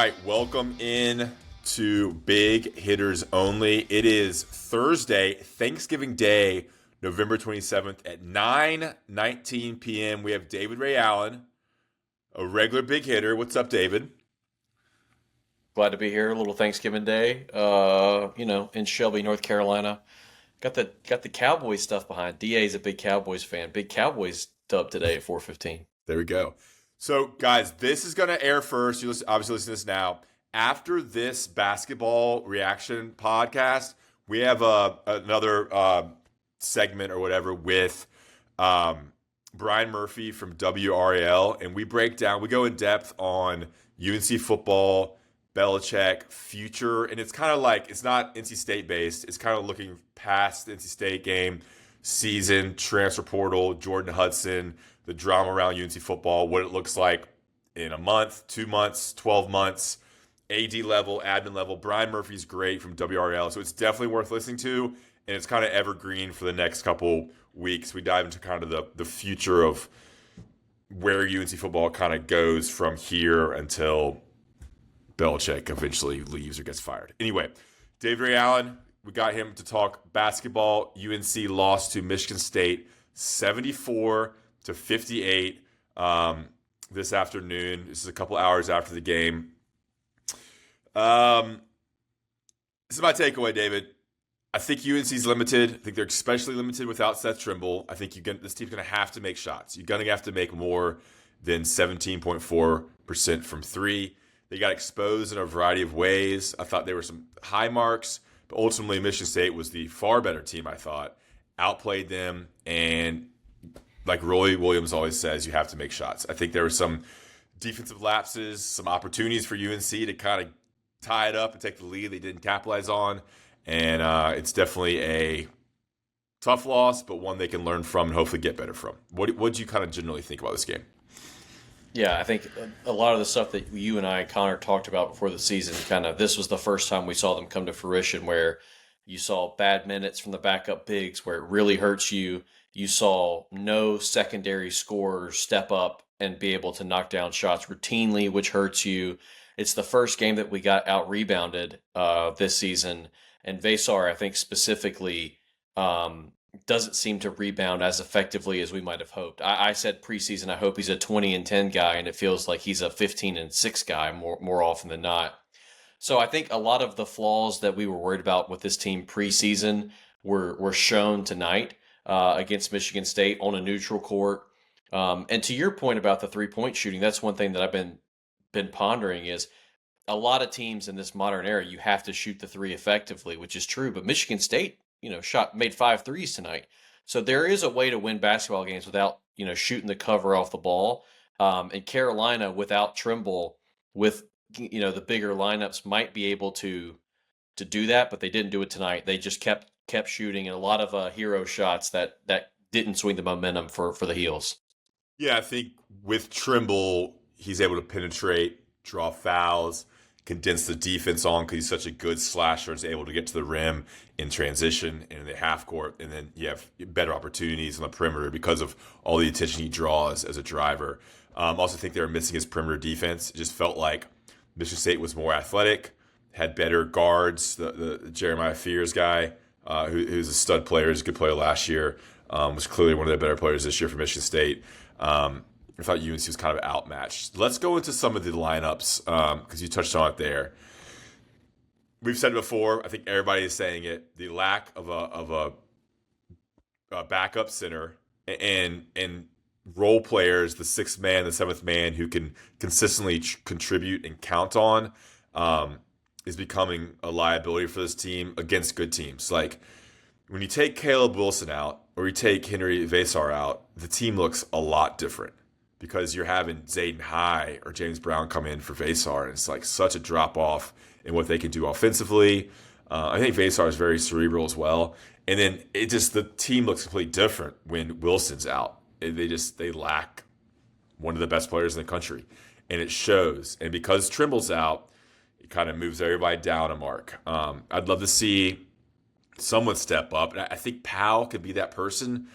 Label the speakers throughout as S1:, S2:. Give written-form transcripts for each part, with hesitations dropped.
S1: right, welcome in to Big Hitters Only. It is Thursday, Thanksgiving Day, November 27th at 9:19 p.m. We have David Ray Allen, a regular big hitter. What's up, David?
S2: Glad to be here. A little Thanksgiving Day, in Shelby, North Carolina. Got the Cowboys stuff behind. DA's a big Cowboys fan. Big Cowboys dub today at 4:15.
S1: There we go. So, guys, this is going to air first. You obviously listen to this now. After this basketball reaction podcast, we have another segment or whatever with Brian Murphy from WRAL, and we go in depth on UNC football, Belichick, future, and it's kind of like, it's not NC State based. It's kind of looking past the NC State game, season, transfer portal, Jordan Hudson, the drama around UNC football, what it looks like in a month, 2 months, 12 months, AD level, admin level. Brian Murphy's great from WRL, so it's definitely worth listening to, and it's kind of evergreen for the next couple weeks. We dive into kind of the future of where UNC football kind of goes from here until Belichick eventually leaves or gets fired. Anyway, David Ray Allen, we got him to talk basketball. UNC lost to Michigan State 74-58 this afternoon. This is a couple hours after the game. This is my takeaway, David. I think UNC's limited. I think they're especially limited without Seth Trimble. I think this team's going to have to make shots. You're going to have to make more than 17.4% from three. They got exposed in a variety of ways. I thought there were some high marks, but ultimately Michigan State was the far better team, I thought. Outplayed them, and like Roy Williams always says, you have to make shots. I think there were some defensive lapses, some opportunities for UNC to kind of tie it up and take the lead they didn't capitalize on. And it's definitely a tough loss, but one they can learn from and hopefully get better from. What did you kind of generally think about this game?
S2: Yeah, I think a lot of the stuff that you and I, Connor, talked about before the season, this was the first time we saw them come to fruition, where you saw bad minutes from the backup bigs where it really hurts you. You saw no secondary scorers step up and be able to knock down shots routinely, which hurts you. It's the first game that we got out-rebounded this season. And Vesar, I think specifically, doesn't seem to rebound as effectively as we might have hoped. I said preseason, I hope he's a 20-10 guy, and it feels like he's a 15-6 guy more often than not. So I think a lot of the flaws that we were worried about with this team preseason were shown tonight against Michigan State on a neutral court. And to your point about the three-point shooting, that's one thing that I've been pondering is a lot of teams in this modern era, you have to shoot the three effectively, which is true. But Michigan State, made 5 threes tonight. So there is a way to win basketball games without, shooting the cover off the ball. And Carolina, without Trimble, with, the bigger lineups, might be able to do that, but they didn't do it tonight. They just kept shooting, and a lot of hero shots that didn't swing the momentum for the Heels.
S1: Yeah, I think with Trimble, he's able to penetrate, draw fouls, condense the defense on because he's such a good slasher and is able to get to the rim in transition and in the half court. And then you have better opportunities on the perimeter because of all the attention he draws as a driver. Also think they were missing his perimeter defense. It just felt like Michigan State was more athletic, had better guards. The Jeremiah Fears guy, who's a stud player, is a good player last year, was clearly one of the better players this year for Michigan State. I thought UNC was kind of outmatched. Let's go into some of the lineups because you touched on it there. We've said it before. I think everybody is saying it. The lack of a backup center and role players, the sixth man, the seventh man, who can consistently contribute and count on, is becoming a liability for this team against good teams. Like when you take Caleb Wilson out or you take Henry Vesar out, the team looks a lot different, because you're having Zayden High or James Brown come in for Vesar, and it's like such a drop-off in what they can do offensively. I think Vesar is very cerebral as well. And then the team looks completely different when Wilson's out. They lack one of the best players in the country, and it shows. And because Trimble's out, it kind of moves everybody down a mark. I'd love to see someone step up. And I think Powell could be that person,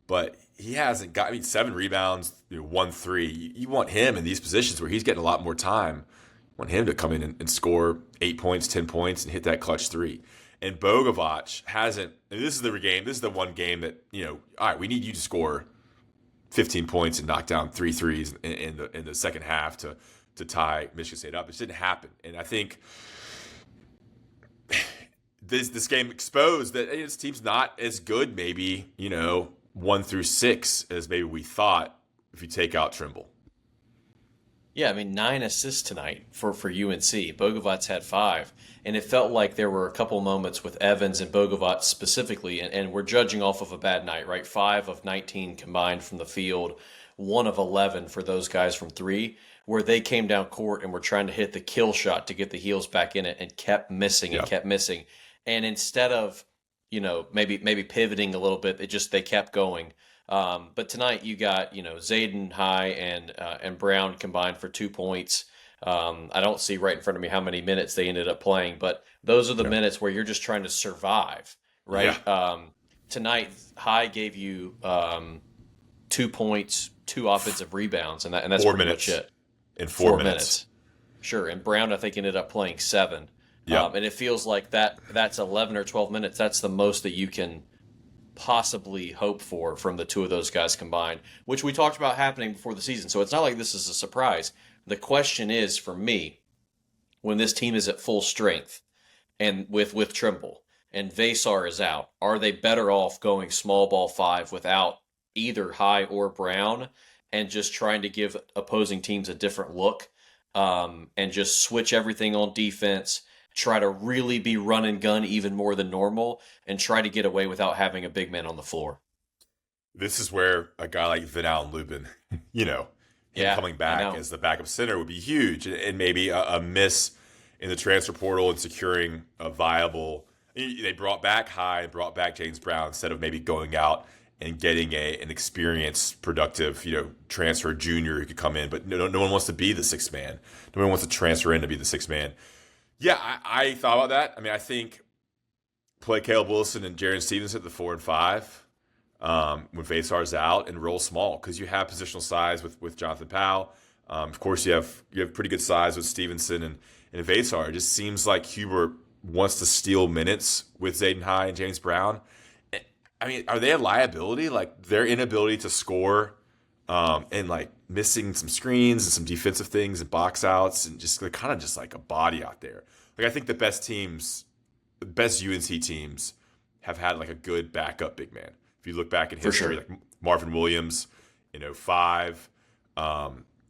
S1: but he hasn't got, 7 rebounds, 1 3. You want him in these positions where he's getting a lot more time. want him to come in and score 8 points, 10 points, and hit that clutch three. And Bogovac hasn't. And this is the game. This is the one game that, all right, we need you to score 15 points and knock down 3 threes in the second half to tie Michigan State up. It didn't happen. And I think this game exposed that this team's not as good, maybe, 1 through 6 as maybe we thought if you take out Trimble.
S2: Yeah, I mean, 9 assists tonight for UNC. Bogovac had 5. And it felt like there were a couple moments with Evans and Bogovac specifically, and we're judging off of a bad night, right? 5 of 19 combined from the field, 1 of 11 for those guys from 3, where they came down court and were trying to hit the kill shot to get the heels back in it and kept missing and kept missing. And instead of, maybe pivoting a little bit, they kept going. But tonight you got, Zayden High and Brown combined for 2 points. I don't see right in front of me how many minutes they ended up playing, but those are the minutes where you're just trying to survive, right? Yeah. Tonight High gave you 2 points, 2 offensive rebounds, and that's
S1: 4
S2: pretty
S1: minutes
S2: much it.
S1: In 4 minutes.
S2: Sure, and Brown I think ended up playing 7.
S1: Yeah.
S2: And it feels like that's 11 or 12 minutes. That's the most that you can possibly hope for from the two of those guys combined, which we talked about happening before the season. So it's not like this is a surprise. The question is, for me, when this team is at full strength and with Trimble and Vasar is out, are they better off going small ball 5 without either High or Brown and just trying to give opposing teams a different look and just switch everything on defense, try to really be run and gun even more than normal, and try to get away without having a big man on the floor?
S1: This is where a guy like Van Allen Lubin, coming back as the backup center would be huge, and maybe a miss in the transfer portal and securing a viable. They brought back High and brought back James Brown instead of maybe going out and getting an experienced, productive, transfer junior who could come in. But no one wants to be the sixth man. No one wants to transfer in to be the sixth man. Yeah, I thought about that. I mean, I think play Caleb Wilson and Jaron Stevens at the 4 and 5 when Vasar's out, and roll small because you have positional size with Jonathan Powell. Of course, you have pretty good size with Stevenson and Vasar. It just seems like Hubert wants to steal minutes with Zayden High and James Brown. I mean, are they a liability? Like their inability to score and like missing some screens and some defensive things and box outs and just kind of just like a body out there. Like I think the best UNC teams have had like a good backup big man. If you look back in history, like Marvin Williams in 05, 09,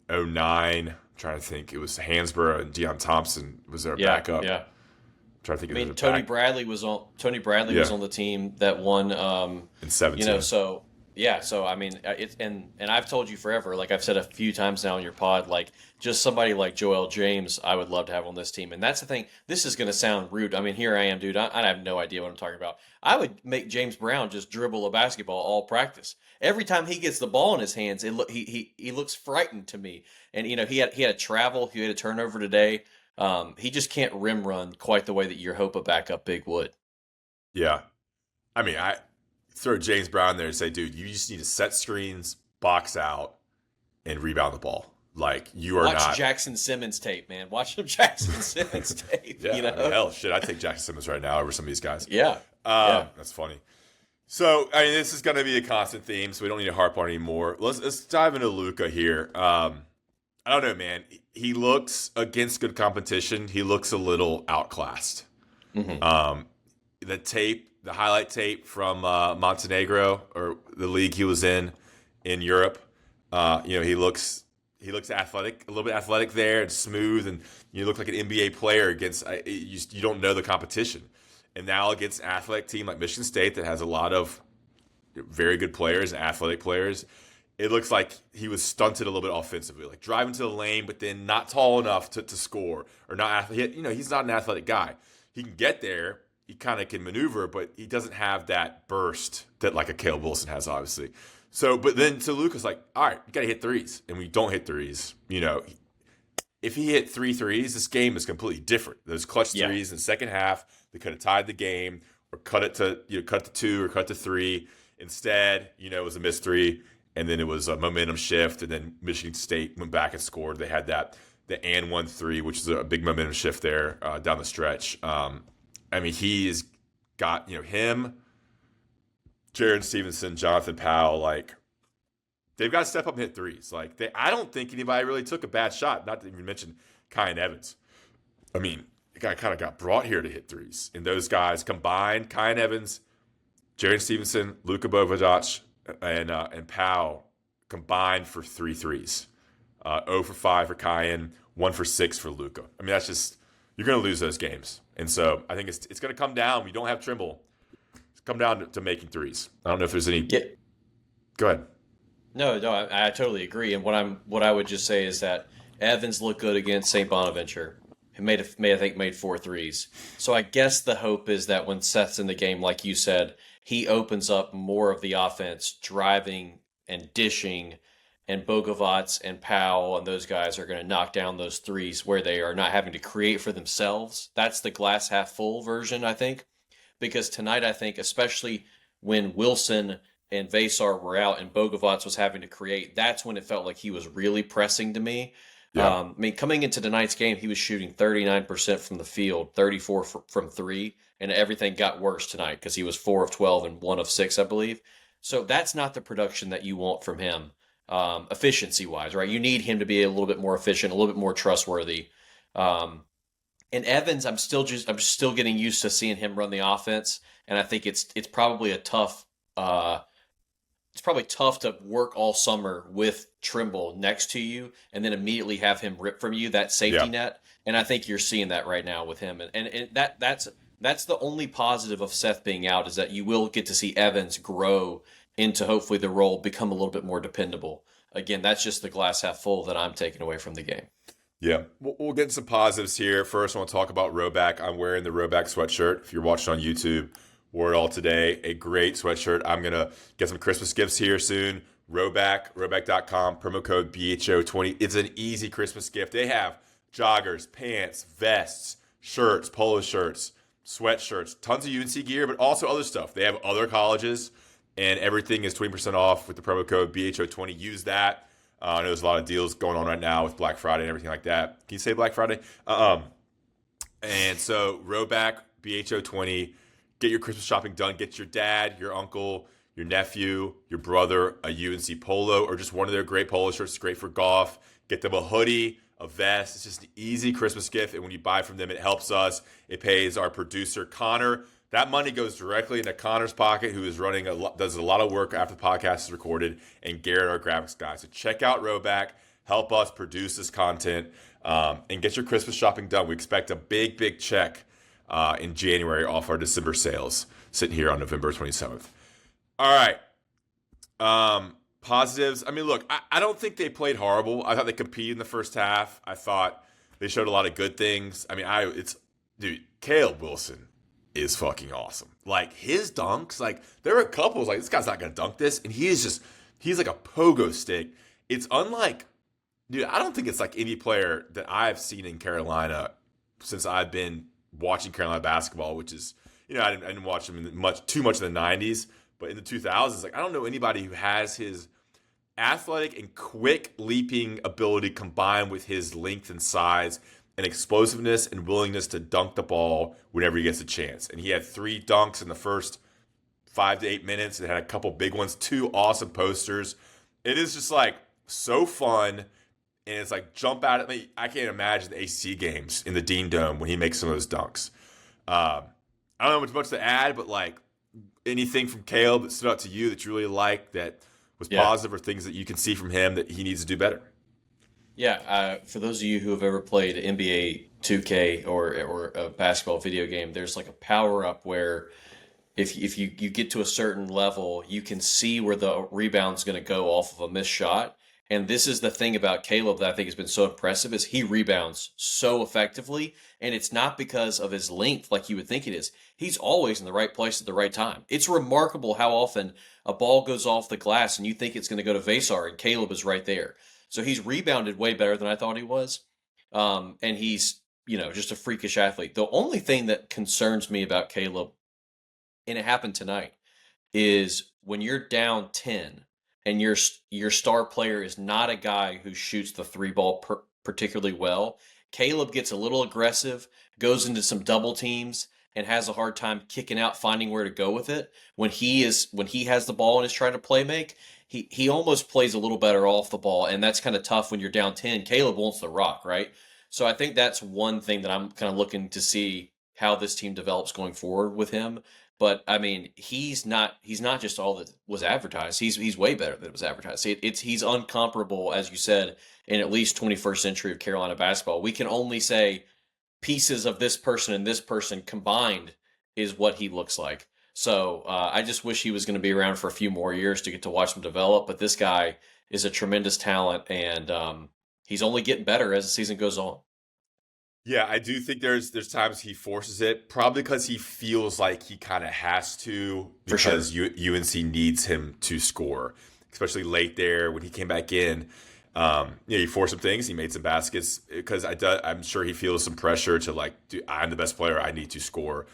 S1: I'm trying to think, it was Hansborough and Deion Thompson was their backup.
S2: Yeah.
S1: I'm trying to think.
S2: Tony Bradley was on the team that won
S1: in 17.
S2: So I mean, and I've told you forever, like I've said a few times now on your pod, like just somebody like Joel James, I would love to have on this team. And that's the thing. This is going to sound rude. I mean, here I am, dude. I have no idea what I'm talking about. I would make James Brown just dribble a basketball all practice. Every time he gets the ball in his hands, he looks frightened to me. And he had a travel, he had a turnover today. He just can't rim run quite the way that you hope a backup big would.
S1: Yeah, I mean, I throw James Brown there and say, dude, you just need to set screens, box out, and rebound the ball. Like you are
S2: Watch Jackson Simmons tape, man. Watch some Jackson Simmons tape.
S1: Yeah, I mean, hell, shit, I'd take Jackson Simmons right now over some of these guys.
S2: Yeah,
S1: that's funny. So, I mean, this is going to be a constant theme, so we don't need to harp on it anymore. Let's dive into Luka here. I don't know, man. He looks, against good competition, he looks a little outclassed. Mm-hmm. The highlight tape from Montenegro, or the league he was in Europe, he looks athletic, a little bit athletic there and smooth, and you look like an NBA player against you don't know the competition. And now against an athletic team like Michigan State that has a lot of very good players, athletic players, it looks like he was stunted a little bit offensively, like driving to the lane, but then not tall enough to score, or not. He's not an athletic guy. He can get there. He kind of can maneuver, but he doesn't have that burst that like a Caleb Wilson has, obviously. So, but then to Luka's like, all right, you got to hit threes, and we don't hit threes. If he hit 3 threes, this game is completely different. Those clutch threes in the second half, they could have tied the game, or cut to 2 or cut to 3. Instead, it was a missed 3, and then it was a momentum shift, and then Michigan State went back and scored. They had that the and 1-3, which is a big momentum shift there down the stretch. I mean, he's got, him, Jaron Stevenson, Jonathan Powell, like, they've got to step up and hit threes. Like, I don't think anybody really took a bad shot, not to even mention Kyan Evans. I mean, the guy kind of got brought here to hit threes. And those guys combined, Kyan Evans, Jaron Stevenson, Luka Bovadoc, and Powell combined for 3 threes. 0 for 5 for Kyan, 1 for 6 for Luka. I mean, that's just, you're going to lose those games. And so I think it's going to come down. We don't have Trimble. It's come down to making threes. I don't know if there's any.
S2: Yeah.
S1: Go ahead.
S2: No, I totally agree. And what I would just say is that Evans looked good against St. Bonaventure. He made 4 threes. So I guess the hope is that when Seth's in the game, like you said, he opens up more of the offense, driving and dishing, and Bogovac and Powell and those guys are going to knock down those threes where they are not having to create for themselves. That's the glass half full version, I think. Because tonight, I think, especially when Wilson and Vasar were out and Bogovac was having to create, that's when it felt like he was really pressing to me.
S1: Yeah.
S2: I mean, coming into tonight's game, he was shooting 39% from the field, 34 from 3, and everything got worse tonight because he was 4 of 12 and 1 of 6, I believe. So that's not the production that you want from him, efficiency-wise, right? You need him to be a little bit more efficient, a little bit more trustworthy. And Evans, I'm still getting used to seeing him run the offense, and I think it's probably a tough. It's probably tough to work all summer with Trimble next to you and then immediately have him rip from you that safety net. And I think you're seeing that right now with him. And that's the only positive of Seth being out, is that you will get to see Evans grow into hopefully the role, become a little bit more dependable. Again, that's just the glass half full that I'm taking away from the game.
S1: Yeah, we'll get some positives here. First, I want to talk about Roback. I'm wearing the Roback sweatshirt. If you're watching on YouTube, wore it all today. A great sweatshirt. I'm going to get some Christmas gifts here soon. Roback.com, promo code BHO20. It's an easy Christmas gift. They have joggers, pants, vests, shirts, polo shirts, sweatshirts, tons of UNC gear, but also other stuff. They have other colleges, and everything is 20% off with the promo code BHO20. Use that. I know there's a lot of deals going on right now with Black Friday and everything like that. Can you say Black Friday? And so Roback, BHO20. Get your Christmas shopping done. Get your dad, your uncle, your nephew, your brother a UNC polo or just one of their great polo shirts. It's great for golf. Get them a hoodie, a vest. It's just an easy Christmas gift. And when you buy from them, it helps us. It pays our producer, Connor. That money goes directly into Connor's pocket, who is does a lot of work after the podcast is recorded, and Garrett, our graphics guy. So check out Roback. Help us produce this content and get your Christmas shopping done. We expect a big, big check in January off our December sales, sitting here on November 27th. All right. Positives. I mean, look, I don't think they played horrible. I thought they competed in the first half. I thought they showed a lot of good things. I mean, dude, Caleb Wilson is fucking awesome. Like, his dunks, like, there were a couple, like, this guy's not going to dunk this, and he's like a pogo stick. It's unlike, dude, I don't think it's like any player that I've seen in Carolina since I've been watching Carolina basketball, which is, I didn't watch him too much in the 90s, but in the 2000s, like, I don't know anybody who has his athletic and quick leaping ability combined with his length and size and explosiveness and willingness to dunk the ball whenever he gets a chance. And he had 3 dunks in the first 5 to 8 minutes and had a couple big ones, 2 awesome posters. It is just like so fun. And it's like jump out at me. I can't imagine the AC games in the Dean Dome when he makes some of those dunks. I don't know much to add, but like anything from Caleb that stood out to you that you really liked that was positive, or things that you can see from him that he needs to do better.
S2: Yeah, for those of you who have ever played NBA 2K or a basketball video game, there's like a power up where if you get to a certain level, you can see where the rebound's going to go off of a missed shot. And this is the thing about Caleb that I think has been so impressive, is he rebounds so effectively, and it's not because of his length like you would think it is. He's always in the right place at the right time. It's remarkable how often a ball goes off the glass and you think it's going to go to Vasar, and Caleb is right there. So he's rebounded way better than I thought he was. And he's, just a freakish athlete. The only thing that concerns me about Caleb, and it happened tonight, is when you're down 10 and your star player is not a guy who shoots the three ball particularly well, Caleb gets a little aggressive, goes into some double teams, and has a hard time kicking out, finding where to go with it. When he has the ball and is trying to play make, he almost plays a little better off the ball, and that's kind of tough when you're down 10. Caleb wants the rock, right? So I think that's one thing that I'm kind of looking to see how this team develops going forward with him. But I mean, he's not just all that was advertised. He's way better than it was advertised. He's uncomparable, as you said, in at least 21st century of Carolina basketball. We can only say pieces of this person and this person combined is what he looks like. So I just wish he was going to be around for a few more years to get to watch him develop. But this guy is a tremendous talent, and he's only getting better as the season goes on.
S1: Yeah, I do think there's times he forces it, probably because he feels like he kind of has to,
S2: For sure.
S1: because UNC needs him to score, especially late there when he came back in. He forced some things, he made some baskets, because I'm sure he feels some pressure to like, dude, I'm the best player, I need to score.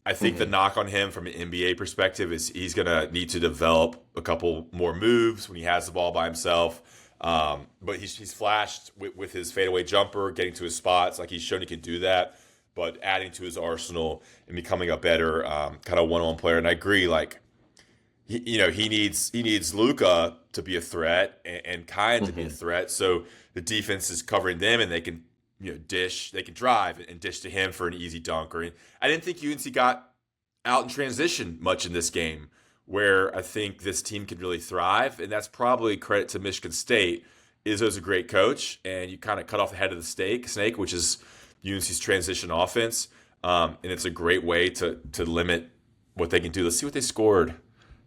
S1: I think the knock on him from an NBA perspective is he's gonna need to develop a couple more moves when he has the ball by himself. But he's flashed with his fadeaway jumper, getting to his spots. Like, he's shown he can do that, but adding to his arsenal and becoming a better kind of one-on-one player. And I agree, like, he needs Luka to be a threat and Kai to be a threat. So the defense is covering them, and they can they can drive and dish to him for an easy dunk. Or I didn't think UNC got out in transition much in this game, where I think this team could really thrive, and that's probably credit to Michigan State. Izzo's a great coach, and you kind of cut off the head of the snake, which is UNC's transition offense, and it's a great way to limit what they can do. Let's see what they scored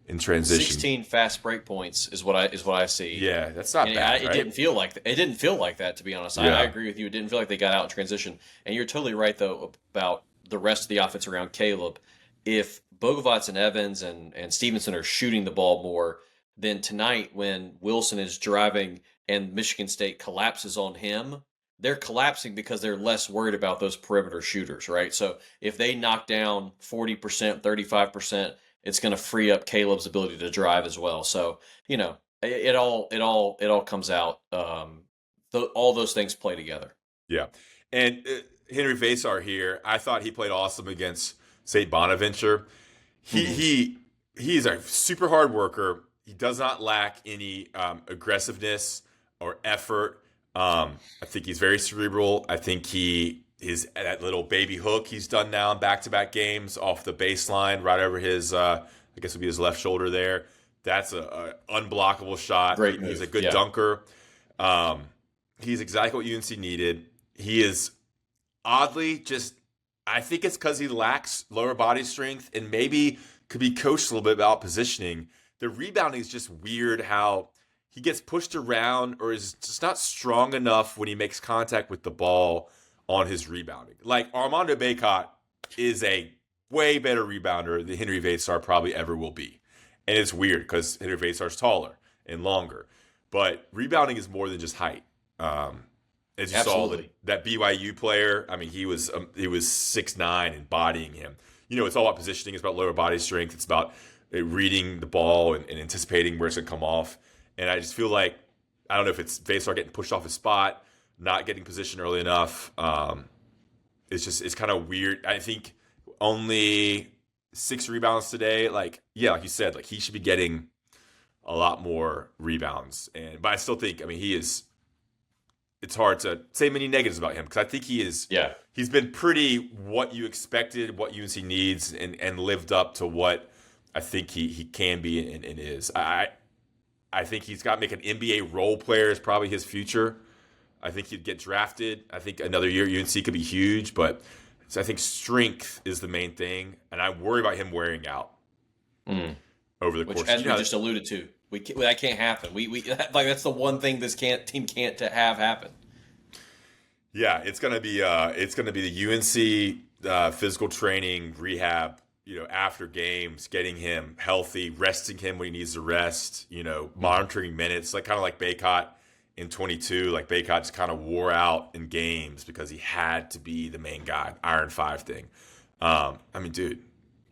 S1: in transition.
S2: 16 fast break points is what I see.
S1: Yeah, that's not bad.
S2: It didn't feel like it didn't feel like that, to be honest.
S1: Yeah.
S2: I agree with you. It didn't feel like they got out in transition, and you're totally right though about the rest of the offense around Caleb. If Bogovats and Evans and Stevenson are shooting the ball more, then tonight when Wilson is driving and Michigan State collapses on him, they're collapsing because they're less worried about those perimeter shooters, right? So if they knock down 40%, 35%, it's going to free up Caleb's ability to drive as well. So, it all comes out. All those things play together.
S1: Yeah. And Henry Vasar here, I thought he played awesome against St. Bonaventure. He's a super hard worker. He does not lack any aggressiveness or effort. I think he's very cerebral. I think that little baby hook he's done now in back-to-back games off the baseline right over his, I guess it would be his left shoulder there. That's a unblockable shot.
S2: Great move.
S1: He's a good dunker. He's exactly what UNC needed. He is oddly I think it's because he lacks lower body strength and maybe could be coached a little bit about positioning. The rebounding is just weird, how he gets pushed around or is just not strong enough when he makes contact with the ball on his rebounding. Like, Armando Bacot is a way better rebounder than Henry Vasar probably ever will be. And it's weird because Henry Vasar's taller and longer. But rebounding is more than just height. As you
S2: Absolutely.
S1: saw, that BYU player, I mean, he was 6'9" and bodying him. It's all about positioning. It's about lower body strength. It's about reading the ball and anticipating where it's going to come off. And I just feel like, I don't know if it's Vasar getting pushed off his spot, not getting positioned early enough. It's kind of weird. I think only 6 rebounds today. Like you said, like, he should be getting a lot more rebounds. But I still think, I mean, it's hard to say many negatives about him, because I think he is.
S2: Yeah.
S1: He's been pretty what you expected, what UNC needs, and lived up to what I think he can be and is. I think he's got to make an NBA role player is probably his future. I think he'd get drafted. I think another year UNC could be huge, but I think strength is the main thing, and I worry about him wearing out over the course.
S2: Which, as we just alluded to, that can't happen. We like, that's the one thing this team can't to have happen.
S1: Yeah, it's gonna be the UNC physical training rehab. After games, getting him healthy, resting him when he needs to rest. Monitoring minutes, kind of like Bacot in 22. Like, Bacot just kind of wore out in games because he had to be the main guy. Iron 5 thing. I mean, dude,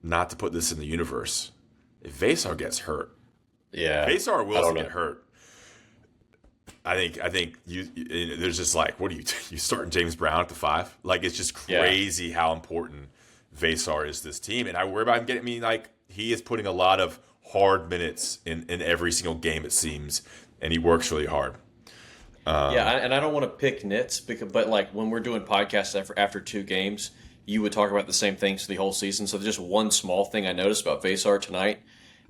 S1: not to put this in the universe, if Vasar gets hurt,
S2: Yeah,
S1: Vasar
S2: I
S1: Wilson
S2: don't
S1: get
S2: know.
S1: hurt. I think there's just like, what are you starting James Brown at the 5? Like, it's just
S2: Yeah,
S1: crazy how important Vasar is to this team, and I worry about him getting. I mean, like, he is putting a lot of hard minutes in every single game, it seems, and he works really hard.
S2: yeah,
S1: Um,
S2: and I don't want to pick nits because, but like when we're doing podcasts after 2 games, you would talk about the same things for the whole season. So just one small thing I noticed about Vasar tonight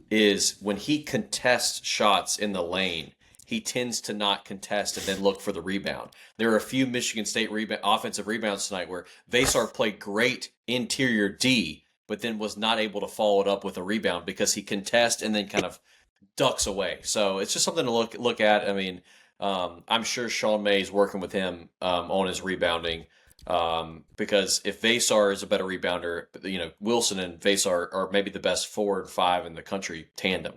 S2: is when he contests shots in the lane, he tends to not contest and then look for the rebound. There are a few Michigan State offensive rebounds tonight where Vasar played great interior D, but then was not able to follow it up with a rebound because he contests and then kind of ducks away. So it's just something to look at. I mean, I'm sure Sean May is working with him on his rebounding. Because if Vasar is a better rebounder, Wilson and Vasar are maybe the best 4 and 5 in the country tandem.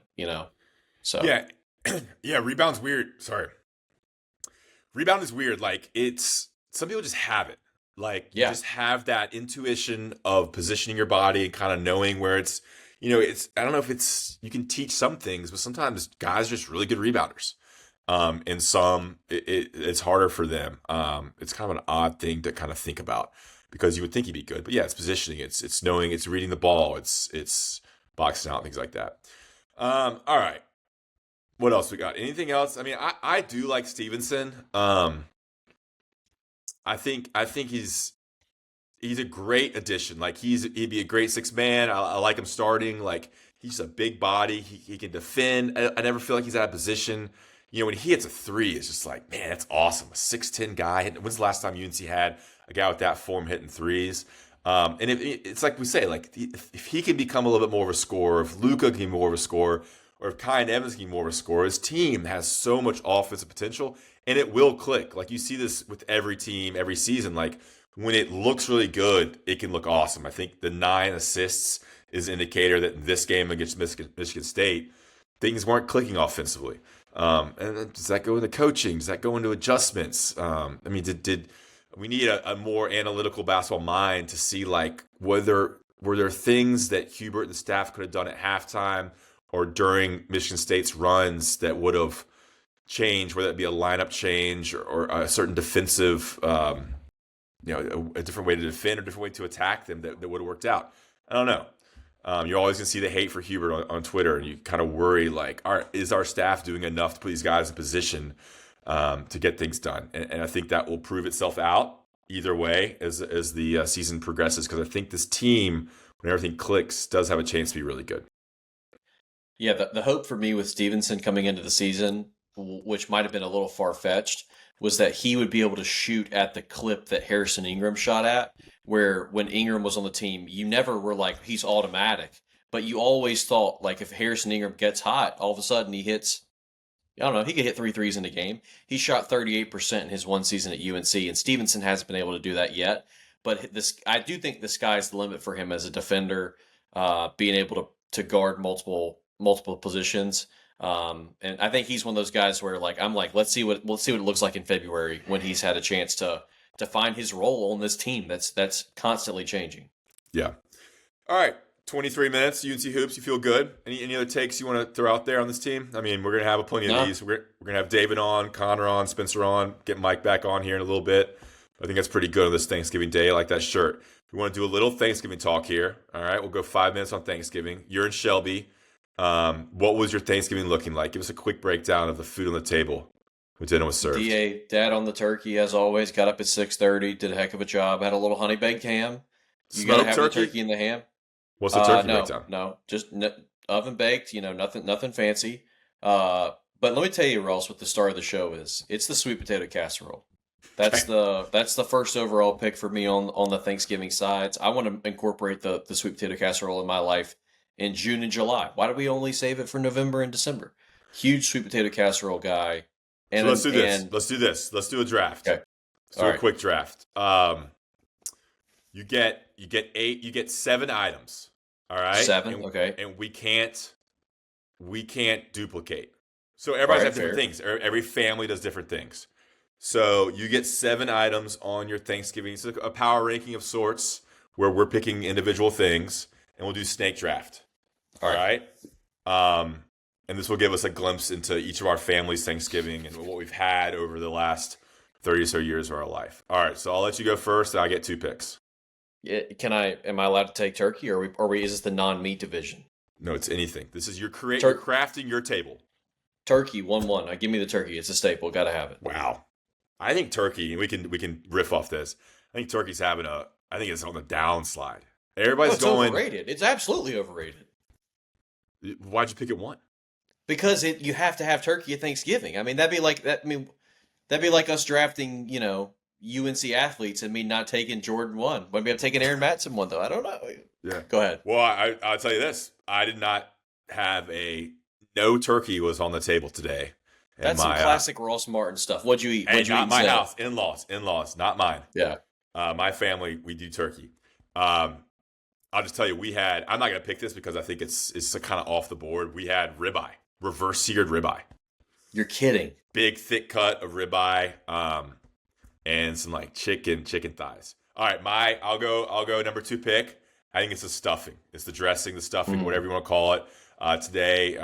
S2: So
S1: yeah, yeah. Rebound's weird. Sorry, rebound is weird. Like, it's some people just have it. Like, you
S2: yeah,
S1: just have that intuition of positioning your body and kind of knowing where it's. It's. I don't know if it's. You can teach some things, but sometimes guys are just really good rebounders. And some it's harder for them. It's kind of an odd thing to kind of think about because you would think he'd be good, but yeah, it's positioning, it's knowing, it's reading the ball, it's boxing out, things like that. All right, what else we got? Anything else? I mean, I do like Stevenson. I think he's a great addition. Like, he'd be a great 6 man. I like him starting. Like, he's a big body. He can defend. I never feel like he's out of position. When he hits a 3, it's just like, man, that's awesome. A 6'10" guy. When's the last time UNC had a guy with that form hitting threes? And it's like we say, like, if he can become a little bit more of a scorer, if Luka can be more of a scorer, or if Kai and Evans can be more of a scorer, his team has so much offensive potential, and it will click. Like, you see this with every team, every season. Like, when it looks really good, it can look awesome. I think the 9 assists is an indicator that in this game against Michigan State, things weren't clicking offensively. And then does that go into coaching? Does that go into adjustments? I mean, did we need a more analytical basketball mind to see, like, were there things that Hubert and the staff could have done at halftime or during Michigan State's runs that would have changed, whether it be a lineup change or a certain defensive, a different way to defend or a different way to attack them that would have worked out? I don't know. You're always going to see the hate for Hubert on Twitter, and you kind of worry, like, is our staff doing enough to put these guys in position to get things done? And I think that will prove itself out either way as the season progresses, because I think this team, when everything clicks, does have a chance to be really good.
S2: yeah. The hope for me with Stevenson coming into the season, which might have been a little far fetched, was that he would be able to shoot at the clip that Harrison Ingram shot at. Where when Ingram was on the team, you never were like he's automatic, but you always thought like if Harrison Ingram gets hot, all of a sudden he hits. I don't know. He could hit 3 threes in a game. He shot 38% in his one season at UNC, and Stevenson hasn't been able to do that yet. But I do think the sky's the limit for him as a defender, being able to guard multiple positions. And I think he's one of those guys where like I'm like let's see what it looks like in February when he's had a chance to find his role on this team that's constantly changing.
S1: Yeah. All right. 23 minutes, UNC Hoops. You feel good? Any other takes you want to throw out there on this team? I mean, we're going to have plenty of
S2: No,
S1: these. We're going to have David on, Connor on, Spencer on, get Mike back on here in a little bit. I think that's pretty good on this Thanksgiving Day. I like that shirt. We want to do a little Thanksgiving talk here. All right. We'll go 5 minutes on Thanksgiving. You're in Shelby. What was your Thanksgiving looking like? Give us a quick breakdown of the food on the table when dinner was served.
S2: DA dad on the turkey as always. Got up at 6:30. Did a heck of a job. Had a little honey baked ham. You got to
S1: Smoked
S2: have
S1: turkey?
S2: the turkey and the ham.
S1: What's the turkey
S2: No,
S1: breakdown?
S2: no, just oven baked. Nothing fancy. But let me tell you, Ross, what the star of the show is. It's the sweet potato casserole. That's
S1: Okay.
S2: the first overall pick for me on the Thanksgiving sides. I want to incorporate the sweet potato casserole in my life in June and July. Why do we only save it for November and December? Huge sweet potato casserole guy.
S1: So
S2: And
S1: let's do this.
S2: and
S1: Let's do this. Let's do a draft.
S2: okay,
S1: Let's do
S2: all
S1: a
S2: right,
S1: quick draft. You get 8. You get 7 items. All right.
S2: 7. Okay,
S1: And we can't duplicate. So
S2: all
S1: everybody's
S2: right,
S1: have different
S2: fair.
S1: things. Every family does different things. So you get 7 items on your Thanksgiving. It's a power ranking of sorts where we're picking individual things, and we'll do snake draft.
S2: All
S1: All
S2: right,
S1: right. Um, and this will give us a glimpse into each of our families' Thanksgiving and what we've had over the last 30 or so years of our life. All right, so I'll let you go first, and I get 2 picks.
S2: Yeah, am I allowed to take turkey, or is this the non-meat division?
S1: No, it's anything. This is you're
S2: Tur-
S1: crafting your table.
S2: Turkey, 1-1. Give me the turkey. It's a staple. Got to have it.
S1: Wow. I think turkey, we can riff off this. I think turkey's I think it's on the downslide. Everybody's
S2: It's
S1: going.
S2: overrated. It's absolutely overrated.
S1: Why'd you pick it 1?
S2: Because you have to have turkey at Thanksgiving. I mean, that'd be like that. I mean, that'd be like us drafting, UNC athletes and me not taking Jordan 1. Maybe I'm taking Aaron Matson 1 though. I don't know.
S1: Yeah.
S2: Go ahead.
S1: Well, I'll tell you this. I did not have no turkey was on the table today.
S2: That's some classic Ross Martin stuff. What'd you eat?
S1: Hey, not my house. In-laws, not mine.
S2: Yeah.
S1: My family, we do turkey. I'll just tell you, I'm not going to pick this because I think it's kind of off the board. We had ribeye, reverse seared ribeye.
S2: You're kidding.
S1: Big, thick cut of ribeye, and some like chicken thighs. All right, I'll go number 2 pick. I think it's the stuffing. It's the dressing, the stuffing, whatever you want to call it. Today,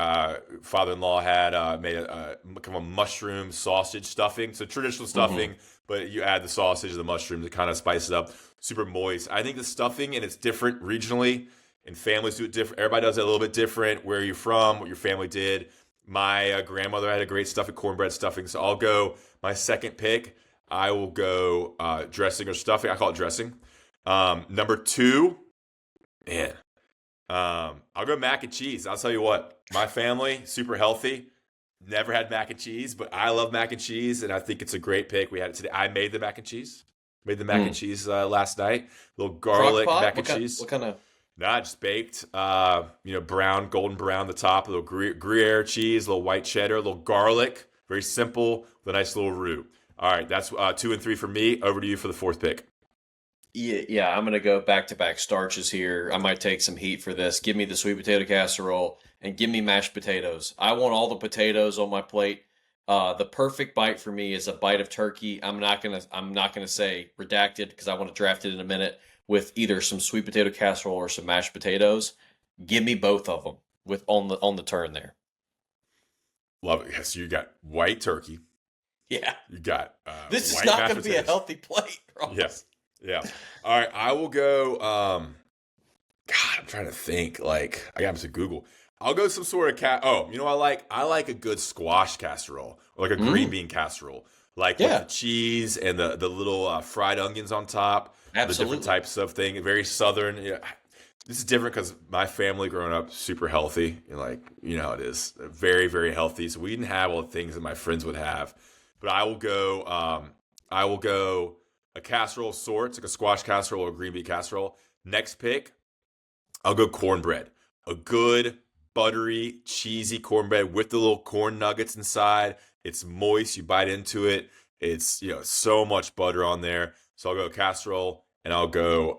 S1: father-in-law had made a kind of a mushroom sausage stuffing. So traditional stuffing, but you add the sausage and the mushrooms to kind of spice it up. Super moist. I think the stuffing, and it's different regionally, and families do it different. Everybody does it a little bit different. Where you're from, what your family did. My grandmother had a great stuffing, cornbread stuffing. So I'll go my second pick. I will go dressing or stuffing. I call it dressing. Number 2, man. I'll go mac and cheese. I'll tell you what, my family, super healthy. Never had mac and cheese, but I love mac and cheese, and I think it's a great pick. We had it today. I made the mac and cheese. Made the mac and cheese last night. A little garlic mac and cheese.
S2: What kind of?
S1: Nah, just baked. Brown, golden brown, the top. A little Gruyere cheese, a little white cheddar, a little garlic. Very simple with a nice little roux. All right, that's 2 and 3 for me. Over to you for the 4th pick.
S2: Yeah, I'm going to go back-to-back starches here. I might take some heat for this. Give me the sweet potato casserole and give me mashed potatoes. I want all the potatoes on my plate. The perfect bite for me is a bite of turkey. I'm not gonna say redacted because I want to draft it in a minute with either some sweet potato casserole or some mashed potatoes. Give me both of them with on the turn there.
S1: Love it. Yes, you got white turkey.
S2: Yeah,
S1: you got.
S2: This is not going to be a healthy plate, Ross.
S1: Yes. Yeah. All right. I will go. God, I'm trying to think. Like, I got to Google. I'll go some sort of Oh, you know what I like? I like a good squash casserole or like a green bean casserole. Like with the cheese and the little fried onions on top.
S2: Absolutely.
S1: The different types of thing. Very southern. Yeah. This is different because my family growing up super healthy. Like, how it is. Very, very healthy. So we didn't have all the things that my friends would have. But I will go a casserole of sorts, like a squash casserole or a green bean casserole. Next pick, I'll go cornbread. A good, buttery, cheesy cornbread with the little corn nuggets inside. It's moist. You bite into it. It's so much butter on there. So I'll go casserole, and I'll go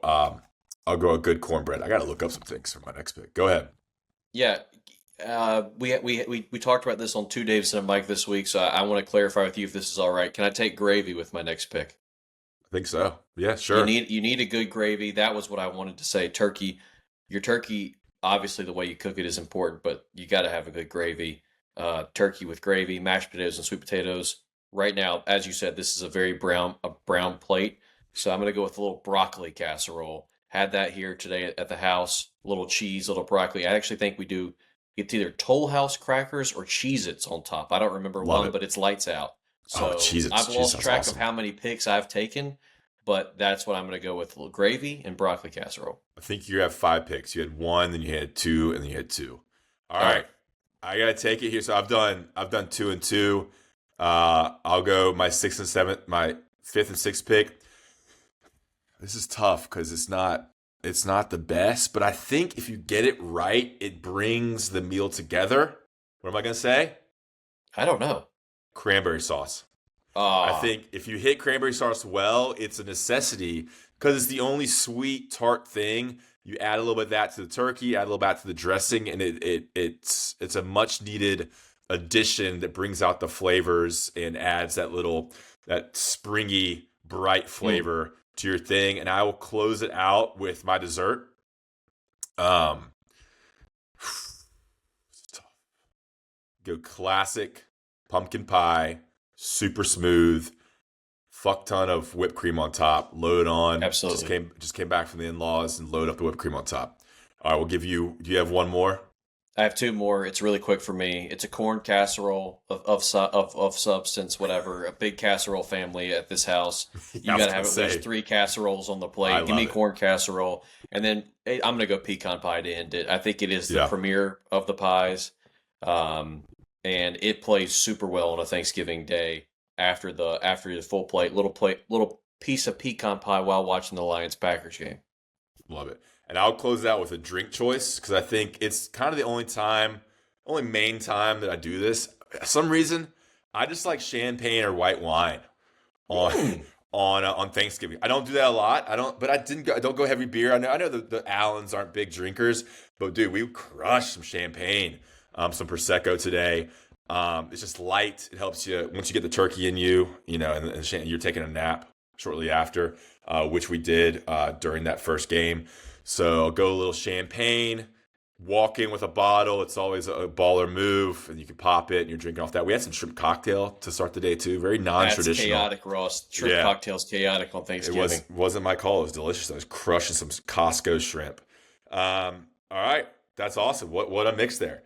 S1: a good cornbread. I got to look up some things for my next pick. Go ahead.
S2: Yeah. We talked about this on 2 Davidson and Mike this week, so I want to clarify with you if this is all right. Can I take gravy with my next pick?
S1: I think so. Yeah, sure.
S2: You need a good gravy. That was what I wanted to say. Turkey, your turkey, obviously the way you cook it is important, but you got to have a good gravy. Turkey with gravy, mashed potatoes, and sweet potatoes. Right now, as you said, this is a very brown plate, so I'm going to go with a little broccoli casserole. Had that here today at the house. A little cheese, a little broccoli. I actually think we do. It's either Toll House crackers or Cheez-Its on top. I don't remember but it's lights out. So I've lost track of how many picks I've taken, but that's what I'm going to go with: a little gravy and broccoli casserole.
S1: I think you have 5 picks. You had 1, then you had 2, and then you had 2. All right. I gotta take it here. So I've done 2 and 2. I'll go my 6th and 7th, my 5th and 6th pick. This is tough because it's not the best, but I think if you get it right, it brings the meal together. What am I gonna say?
S2: I don't know.
S1: Cranberry sauce. I think if you hit cranberry sauce well, it's a necessity because it's the only sweet tart thing. You add a little bit of that to the turkey, add a little bit to the dressing, and it's a much needed addition that brings out the flavors and adds that springy, bright flavor to your thing. And I will close it out with my dessert. It's tough. go classic pumpkin pie, super smooth, fuck ton of whipped cream on top, load on.
S2: Absolutely.
S1: Just came back from the in-laws and load up the whipped cream on top. All right, we'll give you. Do you have one more?
S2: I have two more. It's really quick for me. It's a corn casserole of substance, whatever. A big casserole family at this house.
S1: Yeah,
S2: You
S1: I was
S2: got to
S1: gonna
S2: have at least
S1: say.
S2: three casseroles on the
S1: I
S2: plate. Give
S1: love
S2: me
S1: it.
S2: corn casserole, and then I'm gonna go pecan pie to end it. I think it is the
S1: Yeah,
S2: premier of the pies, um, and it plays super well on a Thanksgiving day after the full little piece of pecan pie while watching the Lions Packers game.
S1: love it. And I'll close it out with a drink choice because I think it's kind of the only main time that I do this. For some reason, I just like champagne or white wine on
S2: Hmm.
S1: on Thanksgiving. I don't do that a lot. But I don't go heavy beer. I know the Allens aren't big drinkers, but dude, we crushed some champagne, some prosecco today. It's just light. It helps you once you get the turkey in you, and you're taking a nap shortly after, which we did during that first game. So I'll go a little champagne. Walk in with a bottle. It's always a baller move, and you can pop it, and you're drinking off that. We had some shrimp cocktail to start the day too. Very
S2: That's
S1: non-traditional.
S2: chaotic, Ross. Shrimp
S1: Yeah,
S2: cocktail's chaotic on
S1: it
S2: Thanksgiving.
S1: wasn't my call. It was delicious. I was crushing some Costco shrimp. All right, that's awesome. What a mix there.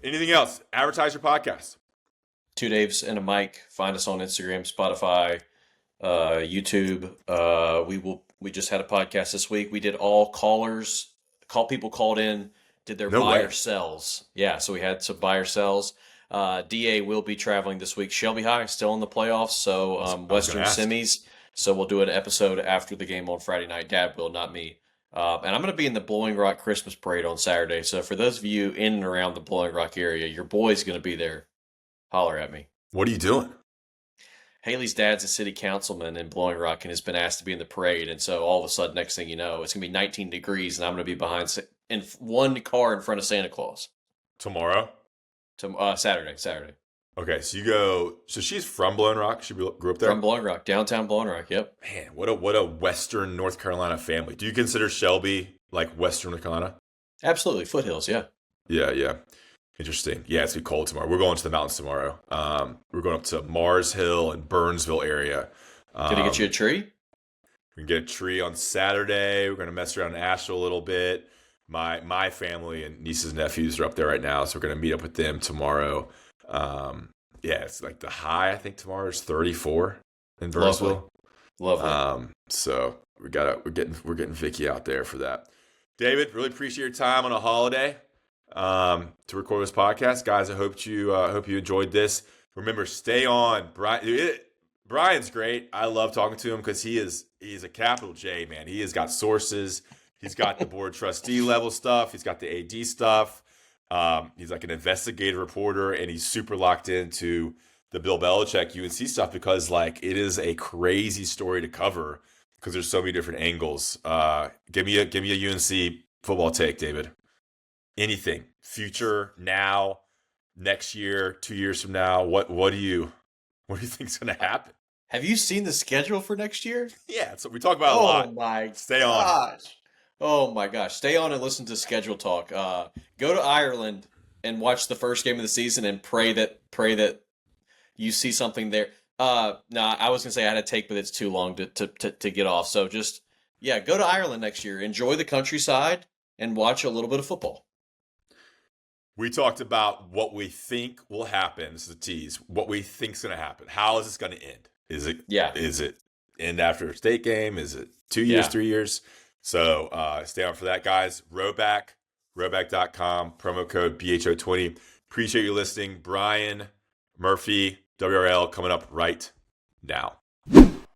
S1: Anything else? Advertise your podcast.
S2: Two Daves and a Mike. Find us on Instagram, Spotify, YouTube. We just had a podcast this week. We did all callers. People called in, did their
S1: No
S2: buy
S1: way.
S2: or sells. Yeah, so we had some buy or sells. DA will be traveling this week. Shelby High still in the playoffs, so
S1: I was going
S2: Western
S1: to ask.
S2: semis. So we'll do an episode after the game on Friday night. Dad will, not me. And I'm going to be in the Blowing Rock Christmas Parade on Saturday. So for those of you in and around the Blowing Rock area, your boy's going to be there. Holler at me.
S1: What are you doing?
S2: Haley's dad's a city councilman in Blowing Rock and has been asked to be in the parade. And so all of a sudden, next thing you know, it's going to be 19 degrees and I'm going to be in one car in front of Santa Claus
S1: Tomorrow?
S2: Saturday.
S1: Okay, so you go. So she's from Blowing Rock. She grew up there.
S2: From Blowing Rock, downtown Blowing Rock. Yep.
S1: Man, what a Western North Carolina family. Do you consider Shelby like Western North Carolina?
S2: Absolutely. Foothills. Yeah.
S1: Yeah. Interesting. Yeah, it's gonna be cold tomorrow. We're going to the mountains tomorrow. We're going up to Mars Hill and Burnsville area.
S2: Gonna get you a tree?
S1: We can get a tree on Saturday. We're gonna mess around in Asheville a little bit. My family and nieces and nephews are up there right now, so we're gonna meet up with them tomorrow. Yeah, it's like the high. I think tomorrow is 34 in Burnsville.
S2: Lovely.
S1: So we're getting Vicky out there for that. David, really appreciate your time on a holiday to record this podcast, guys. I hope you enjoyed this. Remember, stay on. Brian's great. I love talking to him because he's a capital J man. He has got sources. He's got the board trustee level stuff. He's got the AD stuff. He's like an investigative reporter, and he's super locked into the Bill Belichick UNC stuff because like it is a crazy story to cover because there's so many different angles. Give me a UNC football take, David. Anything, future, now, next year, 2 years from now. What do you think's going to happen?
S2: Have you seen the schedule for next year?
S1: Yeah, so we talk about a
S2: Oh
S1: lot.
S2: my
S1: Stay on.
S2: gosh. Oh my gosh. Stay on and listen to Schedule Talk. Go to Ireland and watch the first game of the season and pray that you see something there. I was gonna say I had a take, but it's too long to get off. So just go to Ireland next year. Enjoy the countryside and watch a little bit of football.
S1: We talked about what we think will happen. This is a tease. What we think's going to happen. How is this going to end? Is it end after a state game? Is it 2 years, 3 years? So stay on for that, guys. Rowback.com, promo code BHO20. Appreciate you listening. Brian Murphy, WRAL, coming up right now.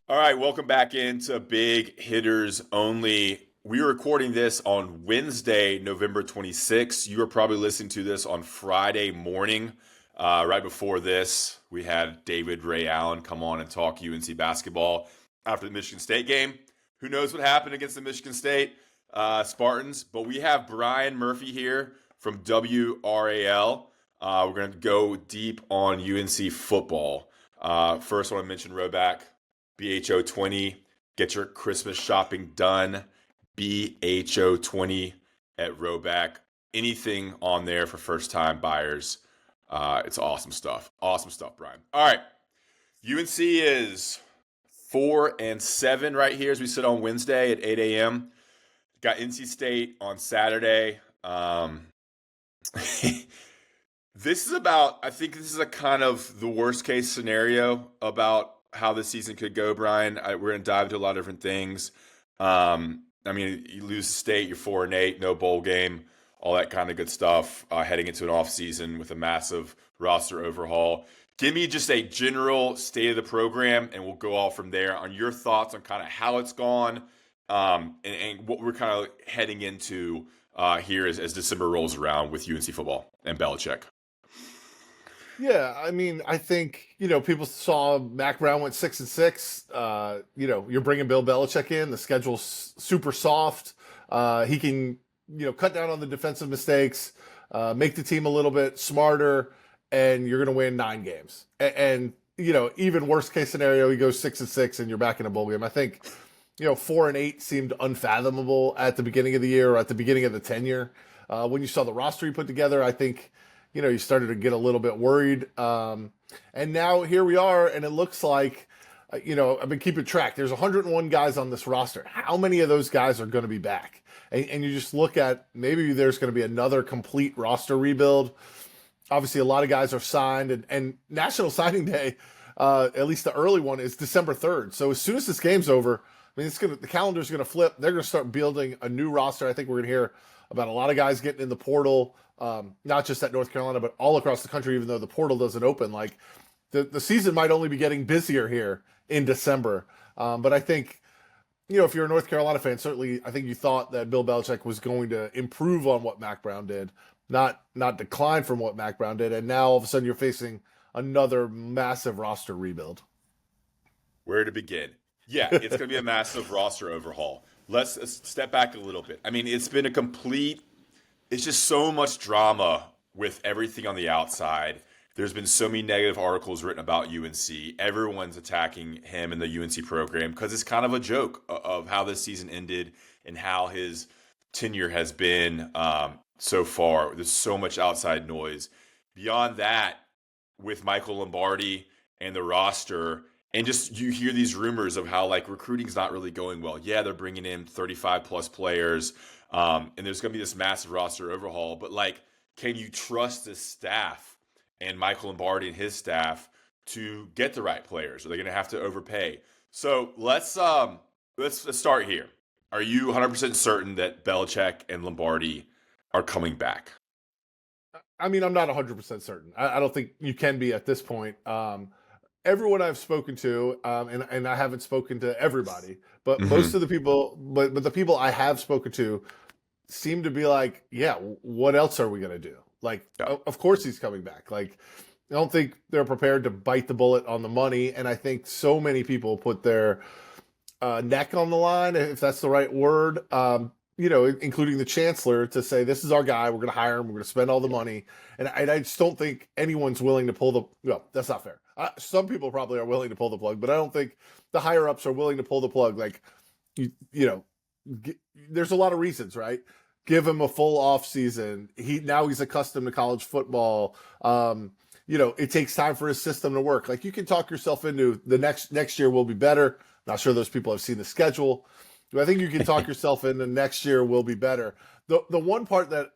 S1: All right, welcome back into Big Hitters Only. We are recording this on Wednesday, November 26th. You are probably listening to this on Friday morning. Right before this, we had David Ray Allen come on and talk UNC basketball after the Michigan State game. Who knows what happened against the Michigan State Spartans? But we have Brian Murphy here from WRAL. We're going to go deep on UNC football. First, I want to mention Rowback, BHO20. Get your Christmas shopping done. BHO20 at Rowback. Anything on there for first-time buyers It's awesome stuff. Awesome stuff, Brian. All right. UNC is 4-7 right here as we sit on Wednesday at 8 a.m. Got NC State on Saturday. I think this is a kind of the worst case scenario about how the season could go, Brian. We're going to dive into a lot of different things. I mean, you lose the state, you're 4-8, no bowl game, all that kind of good stuff, heading into an off season with a massive roster overhaul. Give me just a general state of the program, and we'll go all from there on your thoughts on kind of how it's gone, and what we're kind of heading into here as December rolls around with UNC football and Belichick.
S3: Yeah, I mean, I think, people saw Mac Brown went 6-6. You're bringing Bill Belichick in. The schedule's super soft. He can, cut down on the defensive mistakes, make the team a little bit smarter, and you're going to win 9 games. And even worst case scenario, he goes 6-6 and you're back in a bowl game. I think, 4-8 seemed unfathomable at the beginning of the year or at the beginning of the tenure. When you saw the roster he put together, I think, you started to get a little bit worried. And now here we are, and it looks like, I've been keeping track. There's 101 guys on this roster. How many of those guys are going to be back? And you just look at maybe there's going to be another complete roster rebuild. Obviously, a lot of guys are signed, and National Signing Day, at least the early one, is December 3rd. So as soon as this game's over, I mean, the calendar's going to flip. They're going to start building a new roster. I think we're going to hear about a lot of guys getting in the portal, not just at North Carolina, but all across the country, even though the portal doesn't open. Like, the season might only be getting busier here in December. But I think, if you're a North Carolina fan, certainly I think you thought that Bill Belichick was going to improve on what Mac Brown did, not decline from what Mac Brown did. And now all of a sudden you're facing another massive roster rebuild.
S1: Where to begin? Yeah, it's going to be a massive roster overhaul. Let's step back a little bit. I mean, it's just so much drama with everything on the outside. There's been so many negative articles written about UNC. Everyone's attacking him and the UNC program because it's kind of a joke of how this season ended and how his tenure has been so far. There's so much outside noise. Beyond that, with Michael Lombardi and the roster, and just you hear these rumors of how recruiting's not really going well. Yeah, they're bringing in 35 plus players, and there's going to be this massive roster overhaul. But can you trust this staff and Michael Lombardi and his staff to get the right players? Are they going to have to overpay? So let's start here. Are you 100% certain that Belichick and Lombardi are coming back?
S3: I mean, I'm not 100% certain. I don't think you can be at this point. Everyone I've spoken to, and I haven't spoken to everybody, but most of the people, but the people I have spoken to seem to be like, yeah, what else are we going to do? Of course he's coming back. I don't think they're prepared to bite the bullet on the money. And I think so many people put their neck on the line, if that's the right word, including the chancellor, to say, this is our guy. We're going to hire him. We're going to spend all the money. And I just don't think anyone's willing to that's not fair. Some people probably are willing to pull the plug, but I don't think the higher ups are willing to pull the plug. There's a lot of reasons, right? Give him a full off season. He's accustomed to college football. It takes time for his system to work. You can talk yourself into the next year will be better. Not sure those people have seen the schedule. I think you can talk yourself into next year will be better. The one part that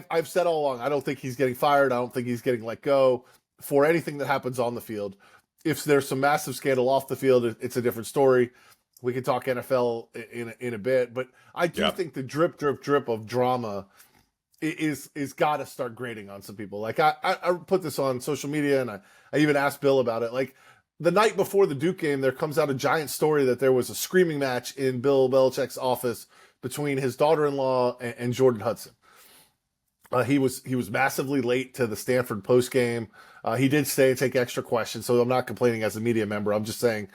S3: I've said all along, I don't think he's getting fired. I don't think he's getting let go for anything that happens on the field. If there's some massive scandal off the field, it's a different story. We can talk NFL in a bit, but I do think the drip of drama is got to start grating on some people. I put this on social media, and I even asked Bill about it. The night before the Duke game, there comes out a giant story that there was a screaming match in Bill Belichick's office between his daughter-in-law and Jordan Hudson. He was massively late to the Stanford post game. He did stay and take extra questions, so I'm not complaining as a media member. I'm just saying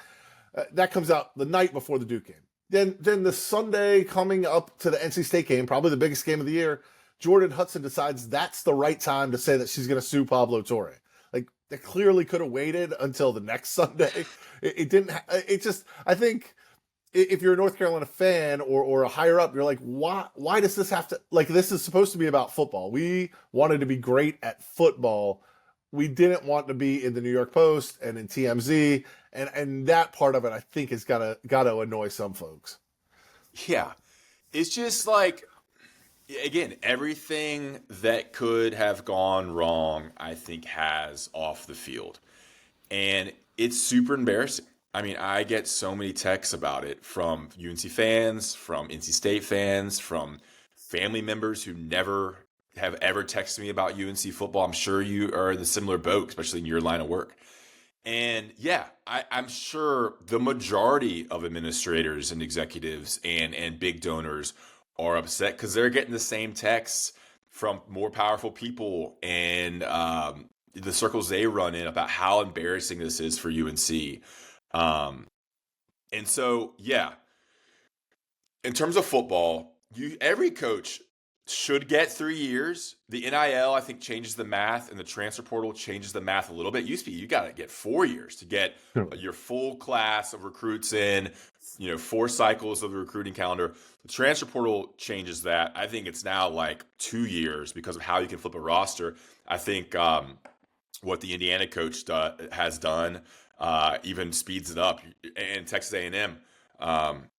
S3: that comes out the night before the Duke game. Then the Sunday coming up to the NC State game, probably the biggest game of the year, Jordan Hudson decides that's the right time to say that she's going to sue Pablo Torre. They clearly could have waited until the next Sunday. It didn't. I think if you're a North Carolina fan or a higher up, you're like, why does this have to, like, this is supposed to be about football. We wanted to be great at football. We didn't want to be in the New York Post and in TMZ. And that part of it, I think, is gotta annoy some folks.
S1: Yeah. It's just like, again, everything that could have gone wrong, I think, has off the field. And it's super embarrassing. I mean, I get so many texts about it from UNC fans, from NC State fans, from family members who never have ever texted me about UNC football. I'm sure you are in the similar boat, especially in your line of work. And yeah, I'm sure the majority of administrators and executives and big donors are upset because they're getting the same texts from more powerful people and the circles they run in about how embarrassing this is for UNC. Um, and so, yeah, in terms of football, every coach should get 3 years. The NIL, I think, changes the math, and the transfer portal changes the math a little bit. It used to be you got to get 4 years to get your full class of recruits in, 4 cycles of the recruiting calendar. The transfer portal changes that. I think it's now like 2 years because of how you can flip a roster. I think what the Indiana coach has done even speeds it up. And Texas A&M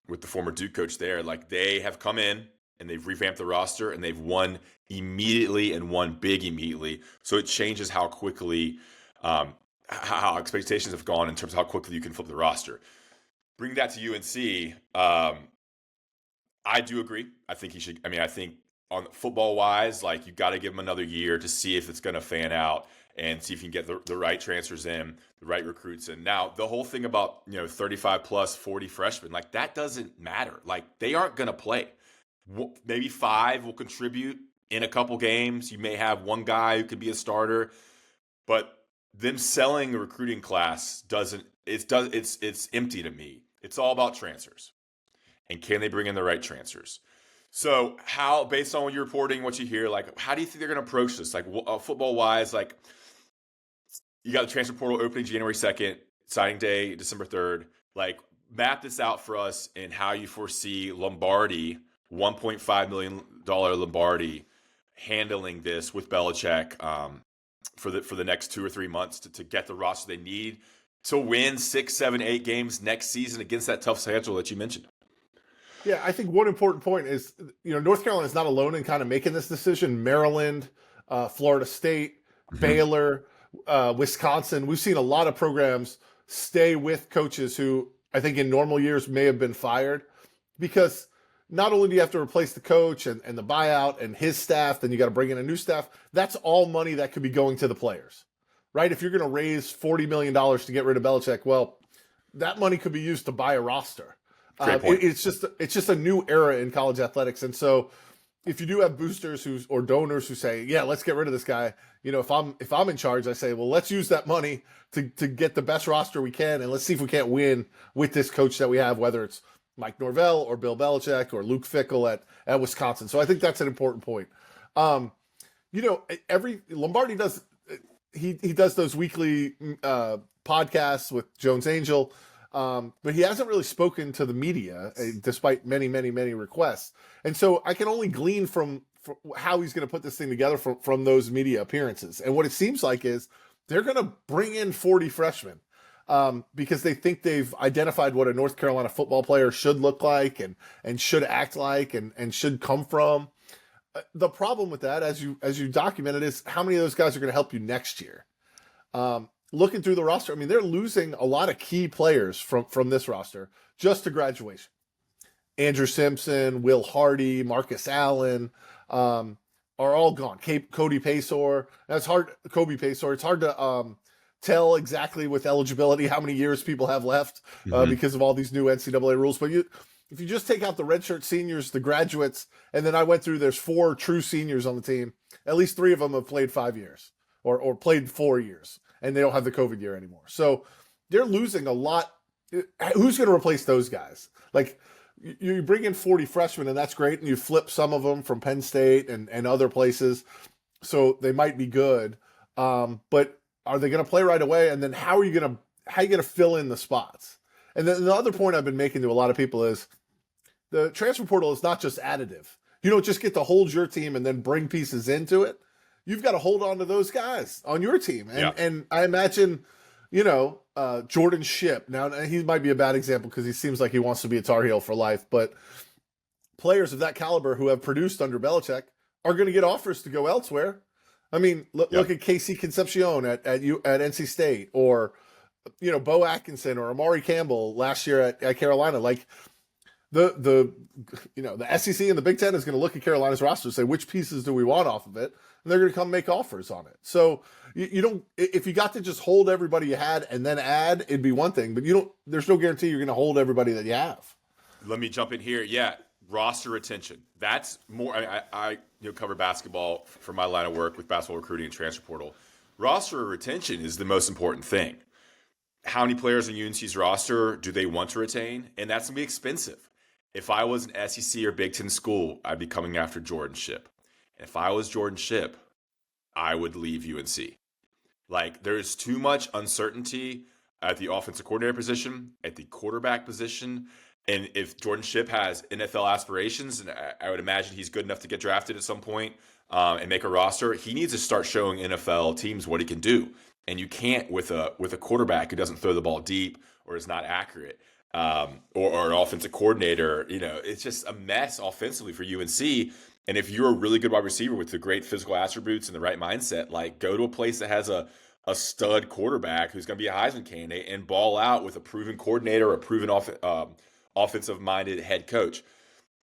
S1: with the former Duke coach there, like they have come in and they've revamped the roster and they've won immediately and won big immediately. So it changes how quickly, how expectations have gone in terms of how quickly you can flip the roster. Bring that to UNC. I do agree. I think he should. I mean, I think on football wise, like you got to give him another year to see if it's going to fan out and see if you can get the right transfers in, the right recruits in. Now, the whole thing about 35 plus 40 freshmen, like that doesn't matter. Like they aren't going to play. Maybe 5 will contribute in a couple games. You may have one guy who could be a starter, but them selling the recruiting class it's empty to me. It's all about transfers. And can they bring in the right transfers? So how, based on what you're reporting, what you hear, like, how do you think they're going to approach this? Like football wise, like you got the transfer portal opening January 2nd, signing day, December 3rd. Like map this out for us and how you foresee Lombardi, $1.5 million Lombardi handling this with Belichick for the next 2 or 3 months to get the roster they need to win 6, 7, 8 games next season against that tough schedule that you mentioned.
S3: Yeah, I think one important point is, North Carolina is not alone in kind of making this decision. Maryland, Florida State, Baylor, Wisconsin. We've seen a lot of programs stay with coaches who I think in normal years may have been fired because not only do you have to replace the coach and the buyout and his staff, then you got to bring in a new staff. That's all money that could be going to the players, right? If you're going to raise $40 million to get rid of Belichick, well, that money could be used to buy a roster. It's just a new era in college athletics. And so if you do have boosters or donors who say, yeah, let's get rid of this guy, if I'm in charge, I say, well, let's use that money to get the best roster we can. And let's see if we can't win with this coach that we have, whether it's Mike Norvell or Bill Belichick or Luke Fickell at Wisconsin. So I think that's an important point. Every Lombardi does, he does those weekly podcasts with Jones Angel. But he hasn't really spoken to the media despite many, many, many requests. And so I can only glean from how he's going to put this thing together from those media appearances. And what it seems like is they're going to bring in 40 freshmen because they think they've identified what a North Carolina football player should look like and should act like and should come from. The problem with that, as you documented, is how many of those guys are going to help you next year. Looking through the roster, I mean, they're losing a lot of key players from this roster just to graduation. Andrew Simpson, Will Hardy, Marcus Allen are all gone. Cody Paysor. Kobe Paysor. It's hard to tell exactly with eligibility how many years people have left because of all these new NCAA rules. But if you just take out the redshirt seniors, the graduates, and then I went through, there's 4 true seniors on the team. At least 3 of them have played 5 years or played 4 years. And they don't have the COVID year anymore. So they're losing a lot. Who's going to replace those guys? Like you bring in 40 freshmen and that's great. And you flip some of them from Penn State and other places. So they might be good. But are they going to play right away? And then how are you going to fill in the spots? And then the other point I've been making to a lot of people is the transfer portal is not just additive. You don't just get to hold your team and then bring pieces into it. You've got to hold on to those guys on your team. And I imagine, Jordan Shipp. Now, he might be a bad example because he seems like he wants to be a Tar Heel for life, but players of that caliber who have produced under Belichick are going to get offers to go elsewhere. I mean, look at Casey Concepcion at NC State, or Bo Atkinson or Amari Campbell last year at Carolina. Like the SEC and the Big Ten is going to look at Carolina's roster and say, which pieces do we want off of it? And they're going to come make offers on it. So you don't, if you got to just hold everybody you had and then add, it'd be one thing, but there's no guarantee you're going to hold everybody that you have.
S1: Let me jump in here. Yeah. Roster retention. That's more, I cover basketball for my line of work with basketball recruiting and transfer portal. Roster retention is the most important thing. How many players on UNC's roster do they want to retain? And that's going to be expensive. If I was an SEC or Big Ten school, I'd be coming after Jordan Shipp. And if I was Jordan Shipp, I would leave UNC. Like, there is too much uncertainty at the offensive coordinator position, at the quarterback position. And if Jordan Shipp has NFL aspirations, and I would imagine he's good enough to get drafted at some point and make a roster, he needs to start showing NFL teams what he can do. And you can't with a quarterback who doesn't throw the ball deep or is not accurate. Or an offensive coordinator, it's just a mess offensively for UNC. And if you're a really good wide receiver with the great physical attributes and the right mindset, like, go to a place that has a stud quarterback who's going to be a Heisman candidate and ball out with a proven coordinator, a proven offensive-minded head coach.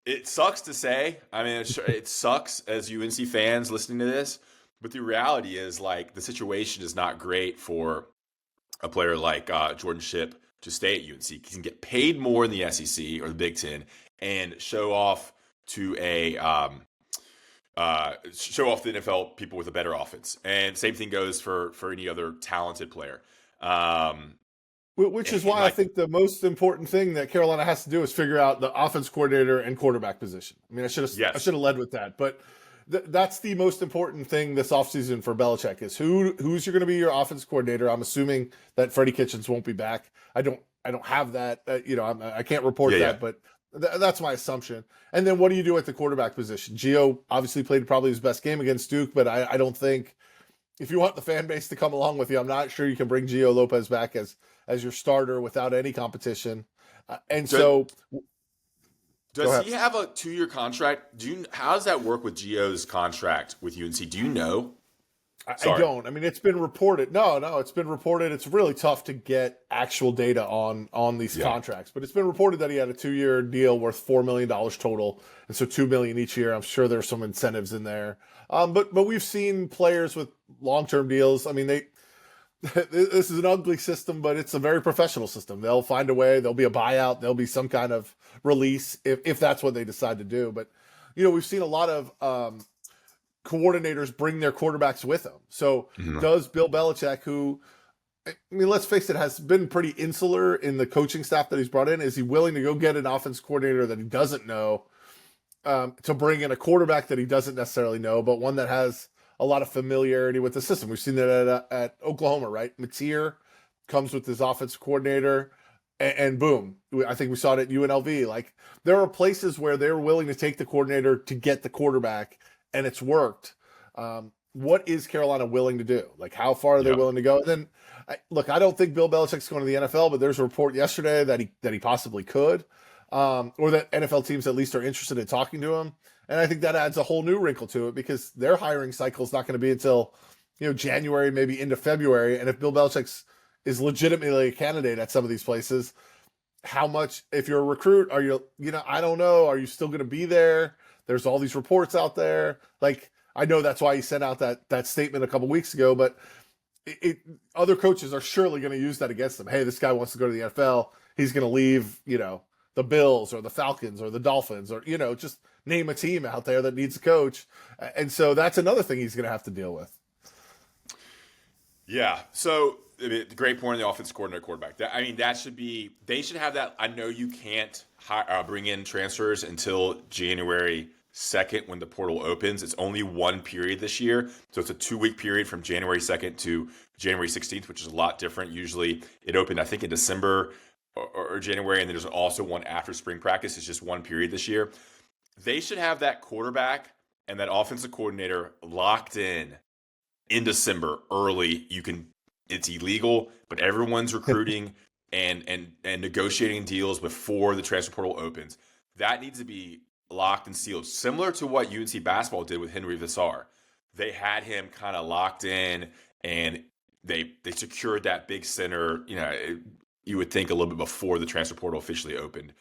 S1: It sucks to say. I mean, it sucks as UNC fans listening to this, but the reality is, like, the situation is not great for a player like Jordan Shipp to stay at UNC. He can get paid more in the SEC or the Big Ten and show off to show off the NFL people with a better offense. And same thing goes for any other talented player.
S3: Which is why I think the most important thing that Carolina has to do is figure out the offense coordinator and quarterback position. I mean, I should have led with that, but that's the most important thing this offseason for Belichick is who's going to be your offense coordinator. I'm assuming that Freddie Kitchens won't be back. I don't have that. I can't report that, but that's my assumption. And then what do you do at the quarterback position? Gio obviously played probably his best game against Duke, but I don't think, if you want the fan base to come along with you, I'm not sure you can bring Gio Lopez back as your starter without any competition. Does
S1: he have a 2-year contract? How does that work with Gio's contract with UNC? Do you know?
S3: I don't. I mean, it's been reported. No, it's been reported. It's really tough to get actual data on these contracts, but it's been reported that he had a 2-year deal worth $4 million total, and so $2 million each year. I'm sure there's some incentives in there. But we've seen players with long-term deals. I mean, this is an ugly system, but it's a very professional system. They'll find a way. There'll be a buyout. There'll be some kind of release if that's what they decide to do. But we've seen a lot of coordinators bring their quarterbacks with them. So does Bill Belichick, who, I mean, let's face it, has been pretty insular in the coaching staff that he's brought in, is he willing to go get an offense coordinator that he doesn't know to bring in a quarterback that he doesn't necessarily know, but one that has a lot of familiarity with the system? We've seen that at Oklahoma, right? Mateer comes with his offense coordinator, and boom, I think we saw it at UNLV. Like, there are places where they're willing to take the coordinator to get the quarterback, and it's worked. What is Carolina willing to do? Like, how far are they willing to go? And then, I don't think Bill Belichick's going to the NFL, but there's a report yesterday that he possibly could, or that NFL teams at least are interested in talking to him. And I think that adds a whole new wrinkle to it, because their hiring cycle is not going to be until January, maybe into February. And if Bill Belichick is legitimately a candidate at some of these places, how much, if you're a recruit, are you, I don't know, are you still going to be there? There's all these reports out there. Like, I know that's why he sent out that statement a couple weeks ago, but other coaches are surely going to use that against them. Hey, this guy wants to go to the NFL. He's going to leave, the Bills or the Falcons or the Dolphins, or, just name a team out there that needs a coach. And so that's another thing he's going to have to deal with.
S1: Yeah. So, great point on the offensive coordinator, quarterback. They should have that. I know you can't bring in transfers until January 2nd when the portal opens. It's only one period this year. So it's a 2-week period from January 2nd to January 16th, which is a lot different. Usually it opened, I think, in December or January, and then there's also one after spring practice. It's just one period this year. They should have that quarterback and that offensive coordinator locked in December early. It's illegal, but everyone's recruiting and negotiating deals before the transfer portal opens. That needs to be locked and sealed, similar to what UNC basketball did with Henry Vassar. They had him kind of locked in, and they secured that big center. You would think a little bit before the transfer portal officially opened.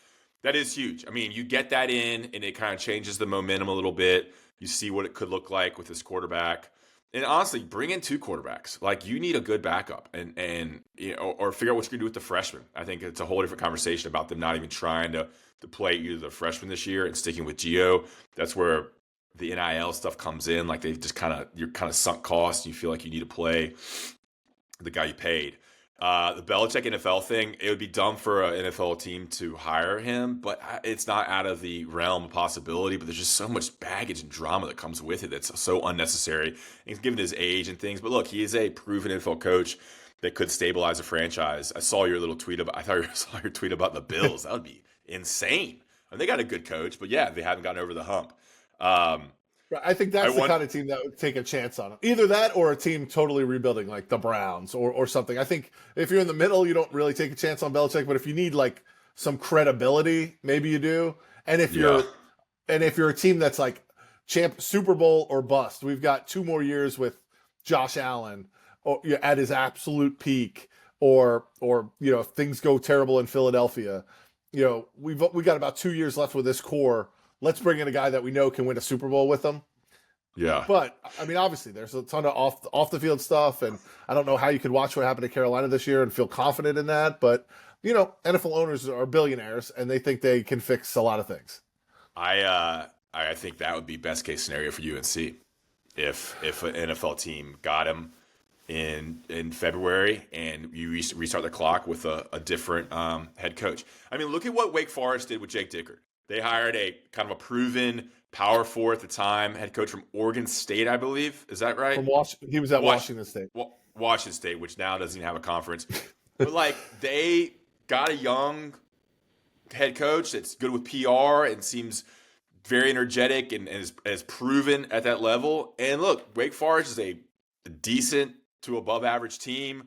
S1: That is huge. I mean, you get that in, and it kind of changes the momentum a little bit. You see what it could look like with this quarterback. And honestly, bring in 2 quarterbacks. Like, you need a good backup, and or figure out what you can do with the freshmen. I think it's a whole different conversation about them not even trying to play either the freshmen this year and sticking with Gio. That's where the NIL stuff comes in. Like, they've just you're kind of sunk cost. You feel like you need to play the guy you paid. The Belichick NFL thing, it would be dumb for an NFL team to hire him, but it's not out of the realm of possibility. But there's just so much baggage and drama that comes with it that's so unnecessary. And given his age and things, but look, he is a proven NFL coach that could stabilize a franchise. I saw your little tweet about. I thought you saw your tweet about the Bills. That would be insane. I mean, they got a good coach, but yeah, they haven't gotten over the hump.
S3: I think that's the kind of team that would take a chance on him. Either that or a team totally rebuilding like the Browns or something. I think if you're in the middle, you don't really take a chance on Belichick, but if you need like some credibility, maybe you do. And if you're a team that's like Super Bowl or bust, we've got 2 more years with Josh Allen at his absolute peak, or if things go terrible in Philadelphia, we got about 2 years left with this core. Let's bring in a guy that we know can win a Super Bowl with them.
S1: Yeah.
S3: But, I mean, obviously, there's a ton of off the field stuff, and I don't know how you could watch what happened to Carolina this year and feel confident in that. But, NFL owners are billionaires, and they think they can fix a lot of things.
S1: I think that would be best case scenario for UNC if an NFL team got him in February and you restart the clock with a different head coach. I mean, look at what Wake Forest did with Jake Dickert. They hired a kind of a proven Power 4 at the time head coach from Oregon State, I believe. Is that right?
S3: He was at Washington State.
S1: Washington State, which now doesn't even have a conference. But they got a young head coach that's good with PR and seems very energetic and is proven at that level. And look, Wake Forest is a decent to above average team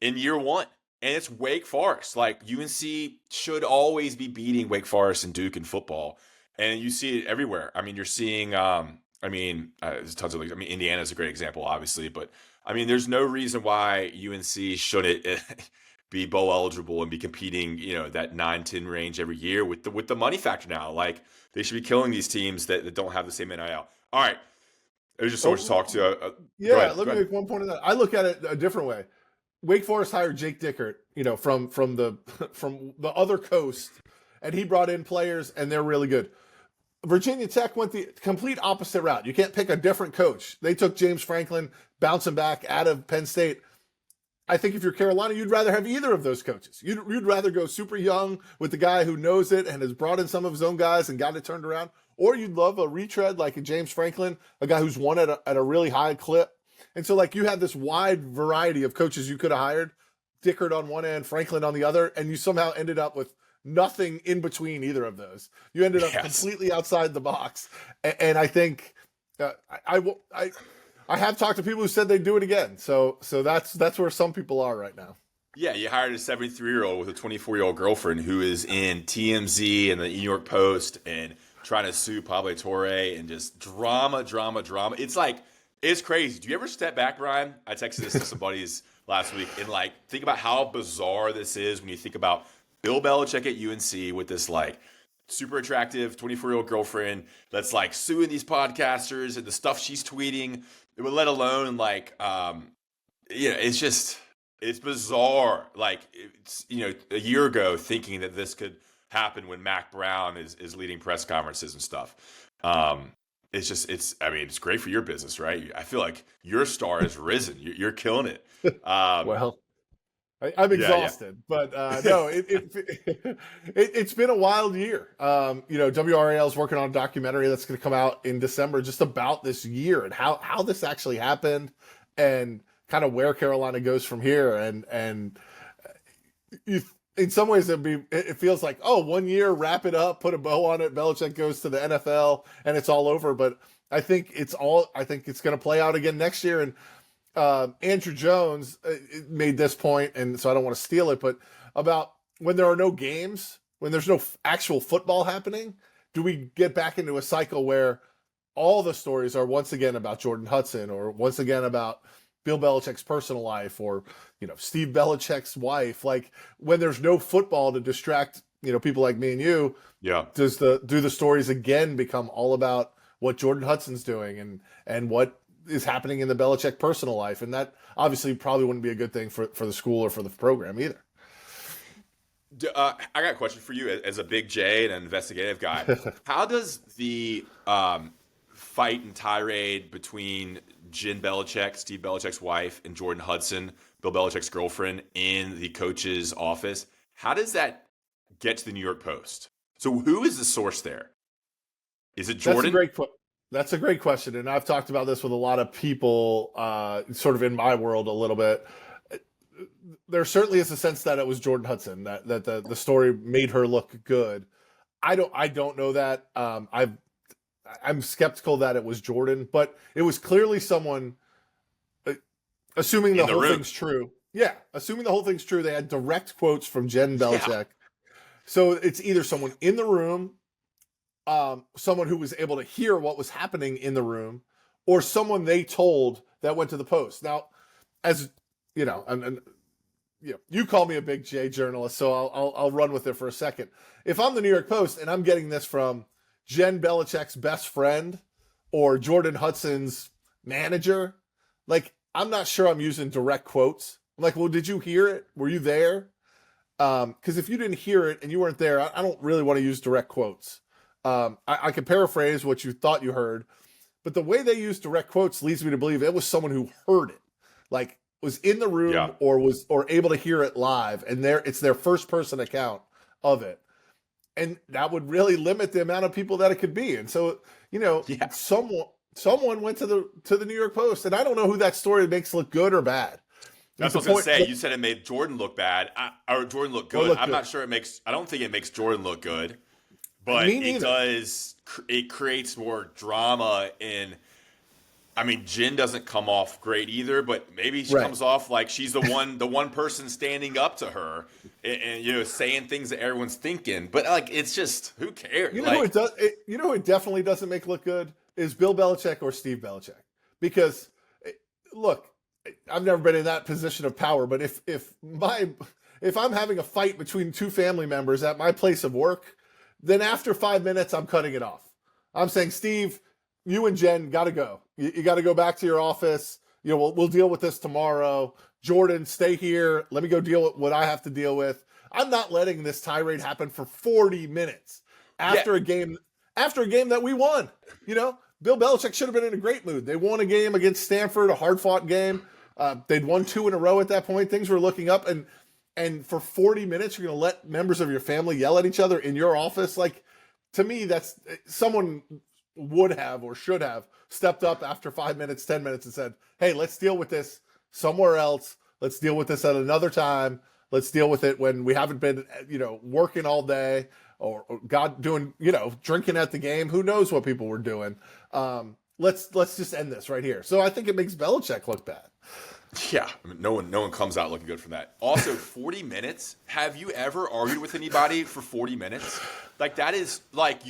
S1: in year 1. And it's Wake Forest. UNC should always be beating Wake Forest and Duke in football. And you see it everywhere. I mean, you're seeing, there's tons of leagues. I mean, Indiana's a great example, obviously. But, I mean, there's no reason why UNC shouldn't be bowl eligible and be competing, that 9-10 range every year with the money factor now. They should be killing these teams that don't have the same NIL. All right. There's just so much to talk to.
S3: Let me make one point on that. I look at it a different way. Wake Forest hired Jake Dickert, from the other coast, and he brought in players, and they're really good. Virginia Tech went the complete opposite route. You can't pick a different coach. They took James Franklin, bouncing back out of Penn State. I think if you're Carolina, you'd rather have either of those coaches. You'd rather go super young with the guy who knows it and has brought in some of his own guys and got it turned around, or you'd love a retread like a James Franklin, a guy who's won at a really high clip. And so, you have this wide variety of coaches you could have hired, Dickert on one end, Franklin on the other, and you somehow ended up with nothing in between either of those. You ended up completely outside the box. And I think I have talked to people who said they'd do it again. So that's where some people are right now.
S1: Yeah, you hired a 73-year-old with a 24-year-old girlfriend who is in TMZ and the New York Post and trying to sue Pablo Torre and just drama. It's crazy. Do you ever step back, Brian? I texted this to some buddies last week and think about how bizarre this is when you think about Bill Belichick at UNC with this super attractive 24-year-old girlfriend that's suing these podcasters and the stuff she's tweeting, let alone it's bizarre. It's, a year ago thinking that this could happen when Mac Brown is leading press conferences and stuff. It's great for your business, right? I feel like your star has risen. You're killing it.
S3: Well, I'm exhausted, but no, it's been a wild year. WRAL is working on a documentary that's going to come out in December just about this year and how this actually happened and kind of where Carolina goes from here. And in some ways it feels like, oh, 1 year, wrap it up, put a bow on it. Belichick goes to the NFL and it's all over. But I think it's going to play out again next year. And Andrew Jones made this point, and so I don't want to steal it, but about when there are no games, when there's no actual football happening, do we get back into a cycle where all the stories are once again about Jordan Hudson, or once again about Bill Belichick's personal life, or Steve Belichick's wife? Like, when there's no football to distract people like me and you,
S1: Yeah.
S3: do the stories again become all about what Jordan Hudson's doing and what is happening in the Belichick personal life? And that obviously probably wouldn't be a good thing for the school or for the program either.
S1: I got a question for you as a big J and an investigative guy. How does the fight and tirade between Jen Belichick, Steve Belichick's wife, and Jordan Hudson, Bill Belichick's girlfriend, in the coach's office, how does that get to the New York Post? So who is the source there? Is it Jordan?
S3: That's a great question, and I've talked about this with a lot of people, sort of in my world a little bit. There certainly is a sense that it was Jordan Hudson, that the story made her look good. I don't know that. I'm skeptical that it was Jordan, but it was clearly someone. Assuming the whole thing's true, yeah. Assuming the whole thing's true, they had direct quotes from Jen Belichick. Yeah. So it's either someone in the room, someone who was able to hear what was happening in the room, or someone they told that went to the Post. Now, as you know, you call me a big J journalist, so I'll run with it for a second. If I'm the New York Post and I'm getting this from Jen Belichick's best friend or Jordan Hudson's manager, like, I'm not sure I'm using direct quotes. I'm like, well, did you hear it? Were you there? Because if you didn't hear it and you weren't there, I don't really want to use direct quotes. I can paraphrase what you thought you heard, but the way they use direct quotes leads me to believe it was someone who heard it, like was in the room or able to hear it live, and it's their first person account of it. And that would really limit the amount of people that it could be. And so, someone went to the New York Post, and I don't know who that story makes look good or bad.
S1: That's what I was going to say. You said it made Jordan look bad, or Jordan look good. I'm not sure I don't think it makes Jordan look good, but it does. It creates more drama in. I mean, Jen doesn't come off great either, but maybe she comes off like she's the one person standing up to her and saying things that everyone's thinking. But like, it's just, who cares?
S3: Who it definitely doesn't make look good is Bill Belichick or Steve Belichick. Because look, I've never been in that position of power, but if I'm having a fight between two family members at my place of work, then after 5 minutes I'm cutting it off. I'm saying, Steve, you and Jen got to go. You got to go back to your office. We'll deal with this tomorrow. Jordan, stay here. Let me go deal with what I have to deal with. I'm not letting this tirade happen for 40 minutes after a game that we won. Bill Belichick should have been in a great mood. They won a game against Stanford, a hard-fought game. They'd won 2 in a row at that point. Things were looking up, and for 40 minutes, you're going to let members of your family yell at each other in your office. Like, to me, that's someone would have or should have stepped up after 5 minutes, 10 minutes and said, hey, let's deal with this somewhere else. Let's deal with this at another time. Let's deal with it when we haven't been, working all day or God doing, drinking at the game. Who knows what people were doing? Let's just end this right here. So I think it makes Belichick look bad.
S1: Yeah, I mean, no one comes out looking good from that. Also, 40 minutes. Have you ever argued with anybody for 40 minutes? Like, that is like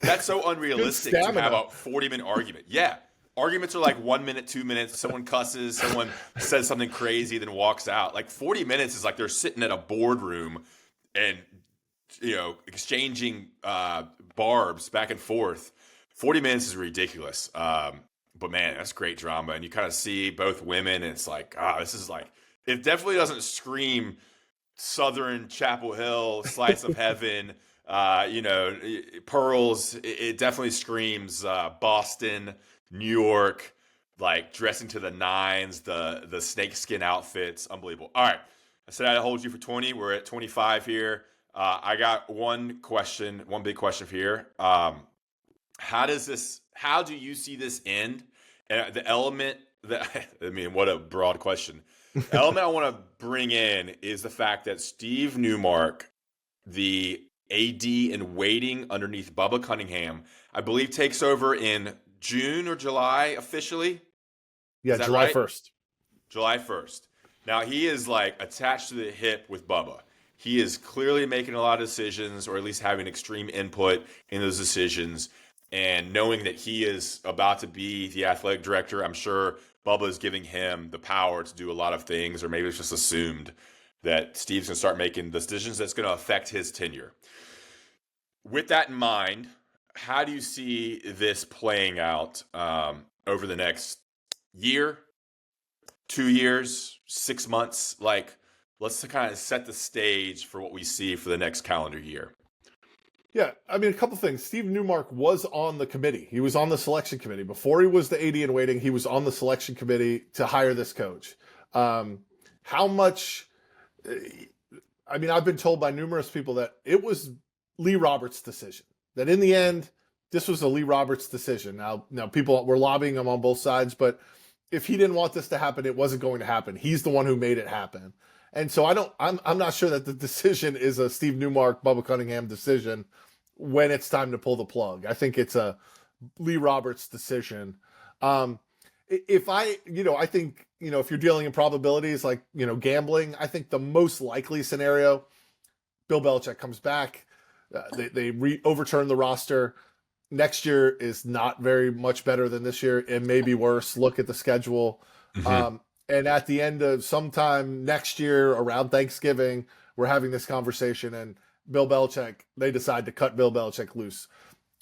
S1: that's so unrealistic to have a 40-minute argument. Yeah. Arguments are like 1 minute, 2 minutes. Someone cusses, someone says something crazy, then walks out. Like, 40 minutes is like they're sitting at a boardroom and, exchanging barbs back and forth. 40 minutes is ridiculous. But man, that's great drama. And you kind of see both women, and it's like, this is like, it definitely doesn't scream Southern Chapel Hill, Slice of Heaven, pearls. It definitely screams Boston, New York, like dressing to the nines, the snakeskin outfits. Unbelievable. All right. I said I'd hold you for 20. We're at 25 here. I got one big question here. How do you see this end? And the element that, what a broad question. element I want to bring in is the fact that Steve Newmark, the AD in waiting underneath Bubba Cunningham, I believe takes over in June or July officially.
S3: Yeah,
S1: Is that
S3: July
S1: right?
S3: 1st.
S1: July 1st. Now he is like attached to the hip with Bubba. He is clearly making a lot of decisions, or at least having extreme input in those decisions. And knowing that he is about to be the athletic director, I'm sure Bubba is giving him the power to do a lot of things, or maybe it's just assumed that Steve's going to start making decisions that's going to affect his tenure. With that in mind, how do you see this playing out over the next year, 2 years, 6 months? Like, let's kind of set the stage for what we see for the next calendar year.
S3: Yeah, I mean, a couple things. Steve Newmark was on the committee. He was on the selection committee. Before he was the AD in waiting, he was on the selection committee to hire this coach. How much, I mean, I've been told by numerous people that it was Lee Roberts' decision. That in the end, this was a Lee Roberts decision. Now people were lobbying him on both sides, but if he didn't want this to happen, it wasn't going to happen. He's the one who made it happen. And so I'm not sure that the decision is a Steve Newmark, Bubba Cunningham decision when it's time to pull the plug. I think it's a Lee Roberts decision. I think, if you're dealing in probabilities like, gambling, I think the most likely scenario, Bill Belichick comes back, they overturn the roster. Next year is not very much better than this year. It may be worse. Look at the schedule.
S1: Mm-hmm.
S3: And at the end of sometime next year around Thanksgiving, we're having this conversation, and Bill Belichick, they decide to cut Bill Belichick loose.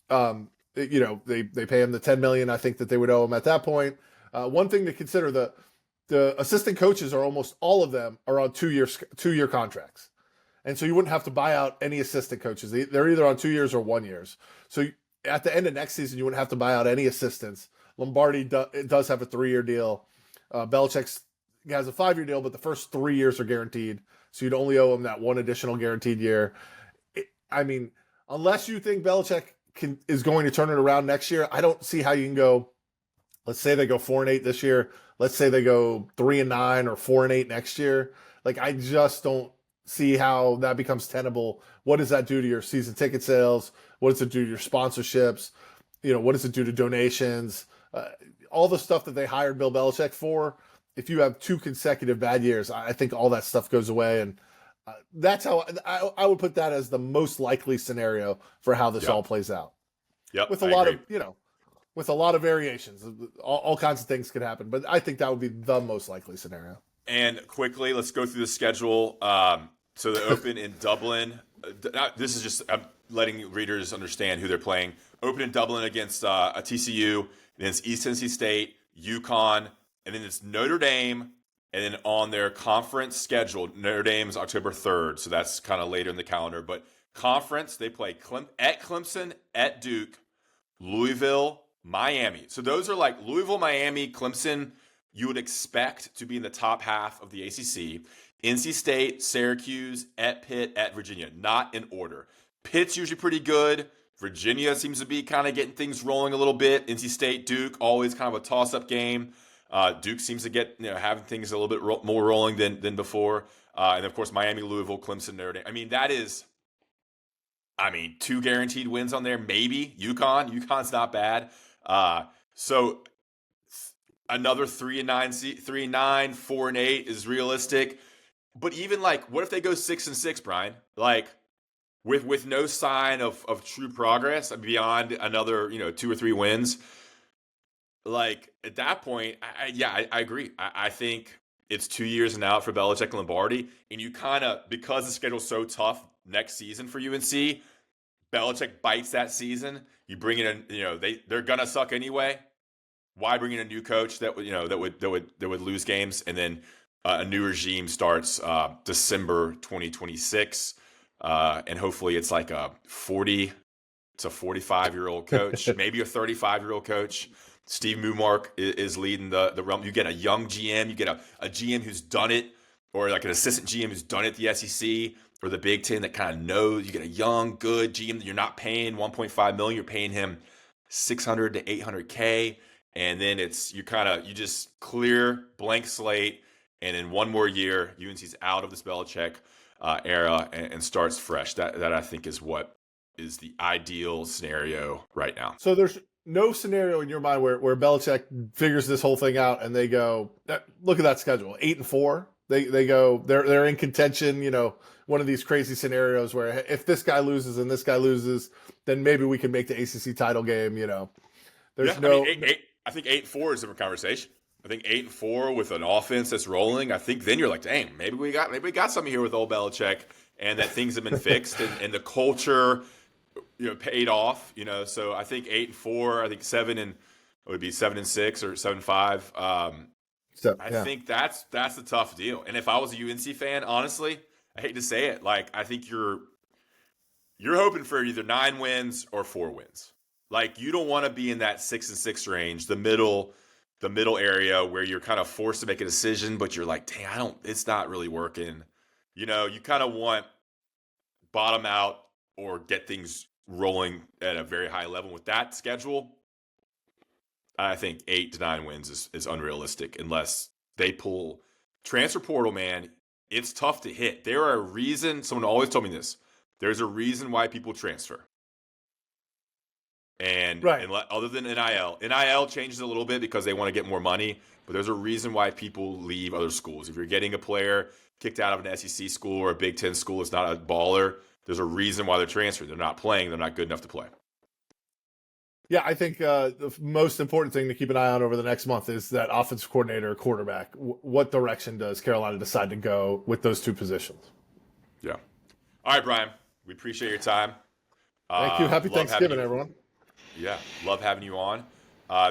S3: They pay him the $10 million I think that they would owe him at that point. One thing to consider, the assistant coaches are almost all of them are on 2-year contracts. And so you wouldn't have to buy out any assistant coaches. They're either on 2 years or 1 year. So at the end of next season, you wouldn't have to buy out any assistants. Lombardi does have a 3-year deal. Belichick has a 5-year deal, but the first 3 years are guaranteed. So you'd only owe him that one additional guaranteed year. Unless you think Belichick is going to turn it around next year, I don't see how you can go. Let's say they go 4-8 this year. Let's say they go 3-9 or 4-8 next year. Like, I just don't see how that becomes tenable. What does that do to your season ticket sales? What does it do to your sponsorships? What does it do to donations? All the stuff that they hired Bill Belichick for, if you have 2 consecutive bad years, I think all that stuff goes away. And that's how I would put that as the most likely scenario for how this all plays out.
S1: Yep.
S3: With a lot of variations, all kinds of things could happen, but I think that would be the most likely scenario.
S1: And quickly, let's go through the schedule. So the Open in Dublin. This is just letting readers understand who they're playing. Open in Dublin against a TCU. Then it's East Tennessee State, UConn, and then it's Notre Dame. And then on their conference schedule, Notre Dame's October 3rd. So that's kind of later in the calendar. But conference, they play at Clemson, at Duke, Louisville, Miami. So those are like Louisville, Miami, Clemson. You would expect to be in the top half of the ACC. NC State, Syracuse, at Pitt, at Virginia. Not in order. Pitt's usually pretty good. Virginia seems to be kind of getting things rolling a little bit. NC State, Duke, always kind of a toss-up game. Duke seems to get having things a little bit more rolling than before. And of course, Miami, Louisville, Clemson, Notre Dame. That is 2 guaranteed wins on there. Maybe UConn's not bad. So another 3-9, 4-8 is realistic. But even what if they go 6-6, Brian? With no sign of true progress beyond another 2 or 3 wins. At that point, I agree. I think it's 2 years and out for Belichick and Lombardi, and you kind of, because the schedule's so tough next season for UNC, Belichick bites that season. You bring in they're gonna suck anyway. Why bring in a new coach that would lose games, and then a new regime starts December 2026, and hopefully it's like a 40 to 45-year-old coach, maybe a 35-year-old coach. Steve Newmark is leading the realm. You get a young GM, you get a GM who's done it, or like an assistant GM who's done it at the SEC or the Big Ten that kind of knows. You get a young, good GM that you're not paying $1.5 million, you're paying him $600 to $800K, and then you just clear blank slate. and in one more year, UNC's out of this Belichick era and starts fresh. That I think is what is the ideal scenario right now.
S3: So there's no scenario in your mind where Belichick figures this whole thing out and they go, look at that schedule, 8-4. They go, they're in contention, one of these crazy scenarios where if this guy loses and this guy loses, then maybe we can make the ACC title game. There's
S1: I think 8-4 is a different conversation. I think 8-4 with an offense that's rolling. I think then you're like, dang, maybe we got something here with old Belichick, and that things have been fixed and the culture, paid off. So I think 8-4. I think 7-6 or 7-5. I think that's a tough deal. And if I was a UNC fan, honestly, I hate to say it, like I think you're hoping for either 9 wins or 4 wins. Like you don't want to be in that 6-6 range, the middle area where you're kind of forced to make a decision, but you're like, dang, it's not really working. You kind of want bottom out or get things rolling at a very high level. With that schedule, I think 8 to 9 wins is unrealistic unless they pull transfer portal, man. It's tough to hit. There are a reason. Someone always told me this. There's a reason why people transfer. And other than NIL changes a little bit because they want to get more money, but there's a reason why people leave other schools. If you're getting a player kicked out of an SEC school or a Big Ten school, it's not a baller. There's a reason why they're transferred. They're not playing. They're not good enough to play.
S3: Yeah, I think the most important thing to keep an eye on over the next month is that offensive coordinator or quarterback. What direction does Carolina decide to go with those 2 positions?
S1: Yeah. All right, Brian. We appreciate your time.
S3: Thank you. Happy Thanksgiving, everyone.
S1: Yeah, love having you on.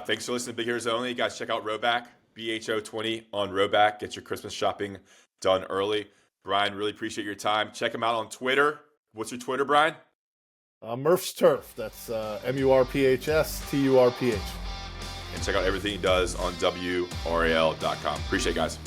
S1: Thanks for listening to Big Heroes Only. You guys check out Roback, BHO20 on Roback. Get your Christmas shopping done early. Brian, really appreciate your time. Check him out on Twitter. What's your Twitter, Brian?
S3: Murph's Turf. That's MURPHS TURPH.
S1: And check out everything he does on WRAL.com. Appreciate it, guys.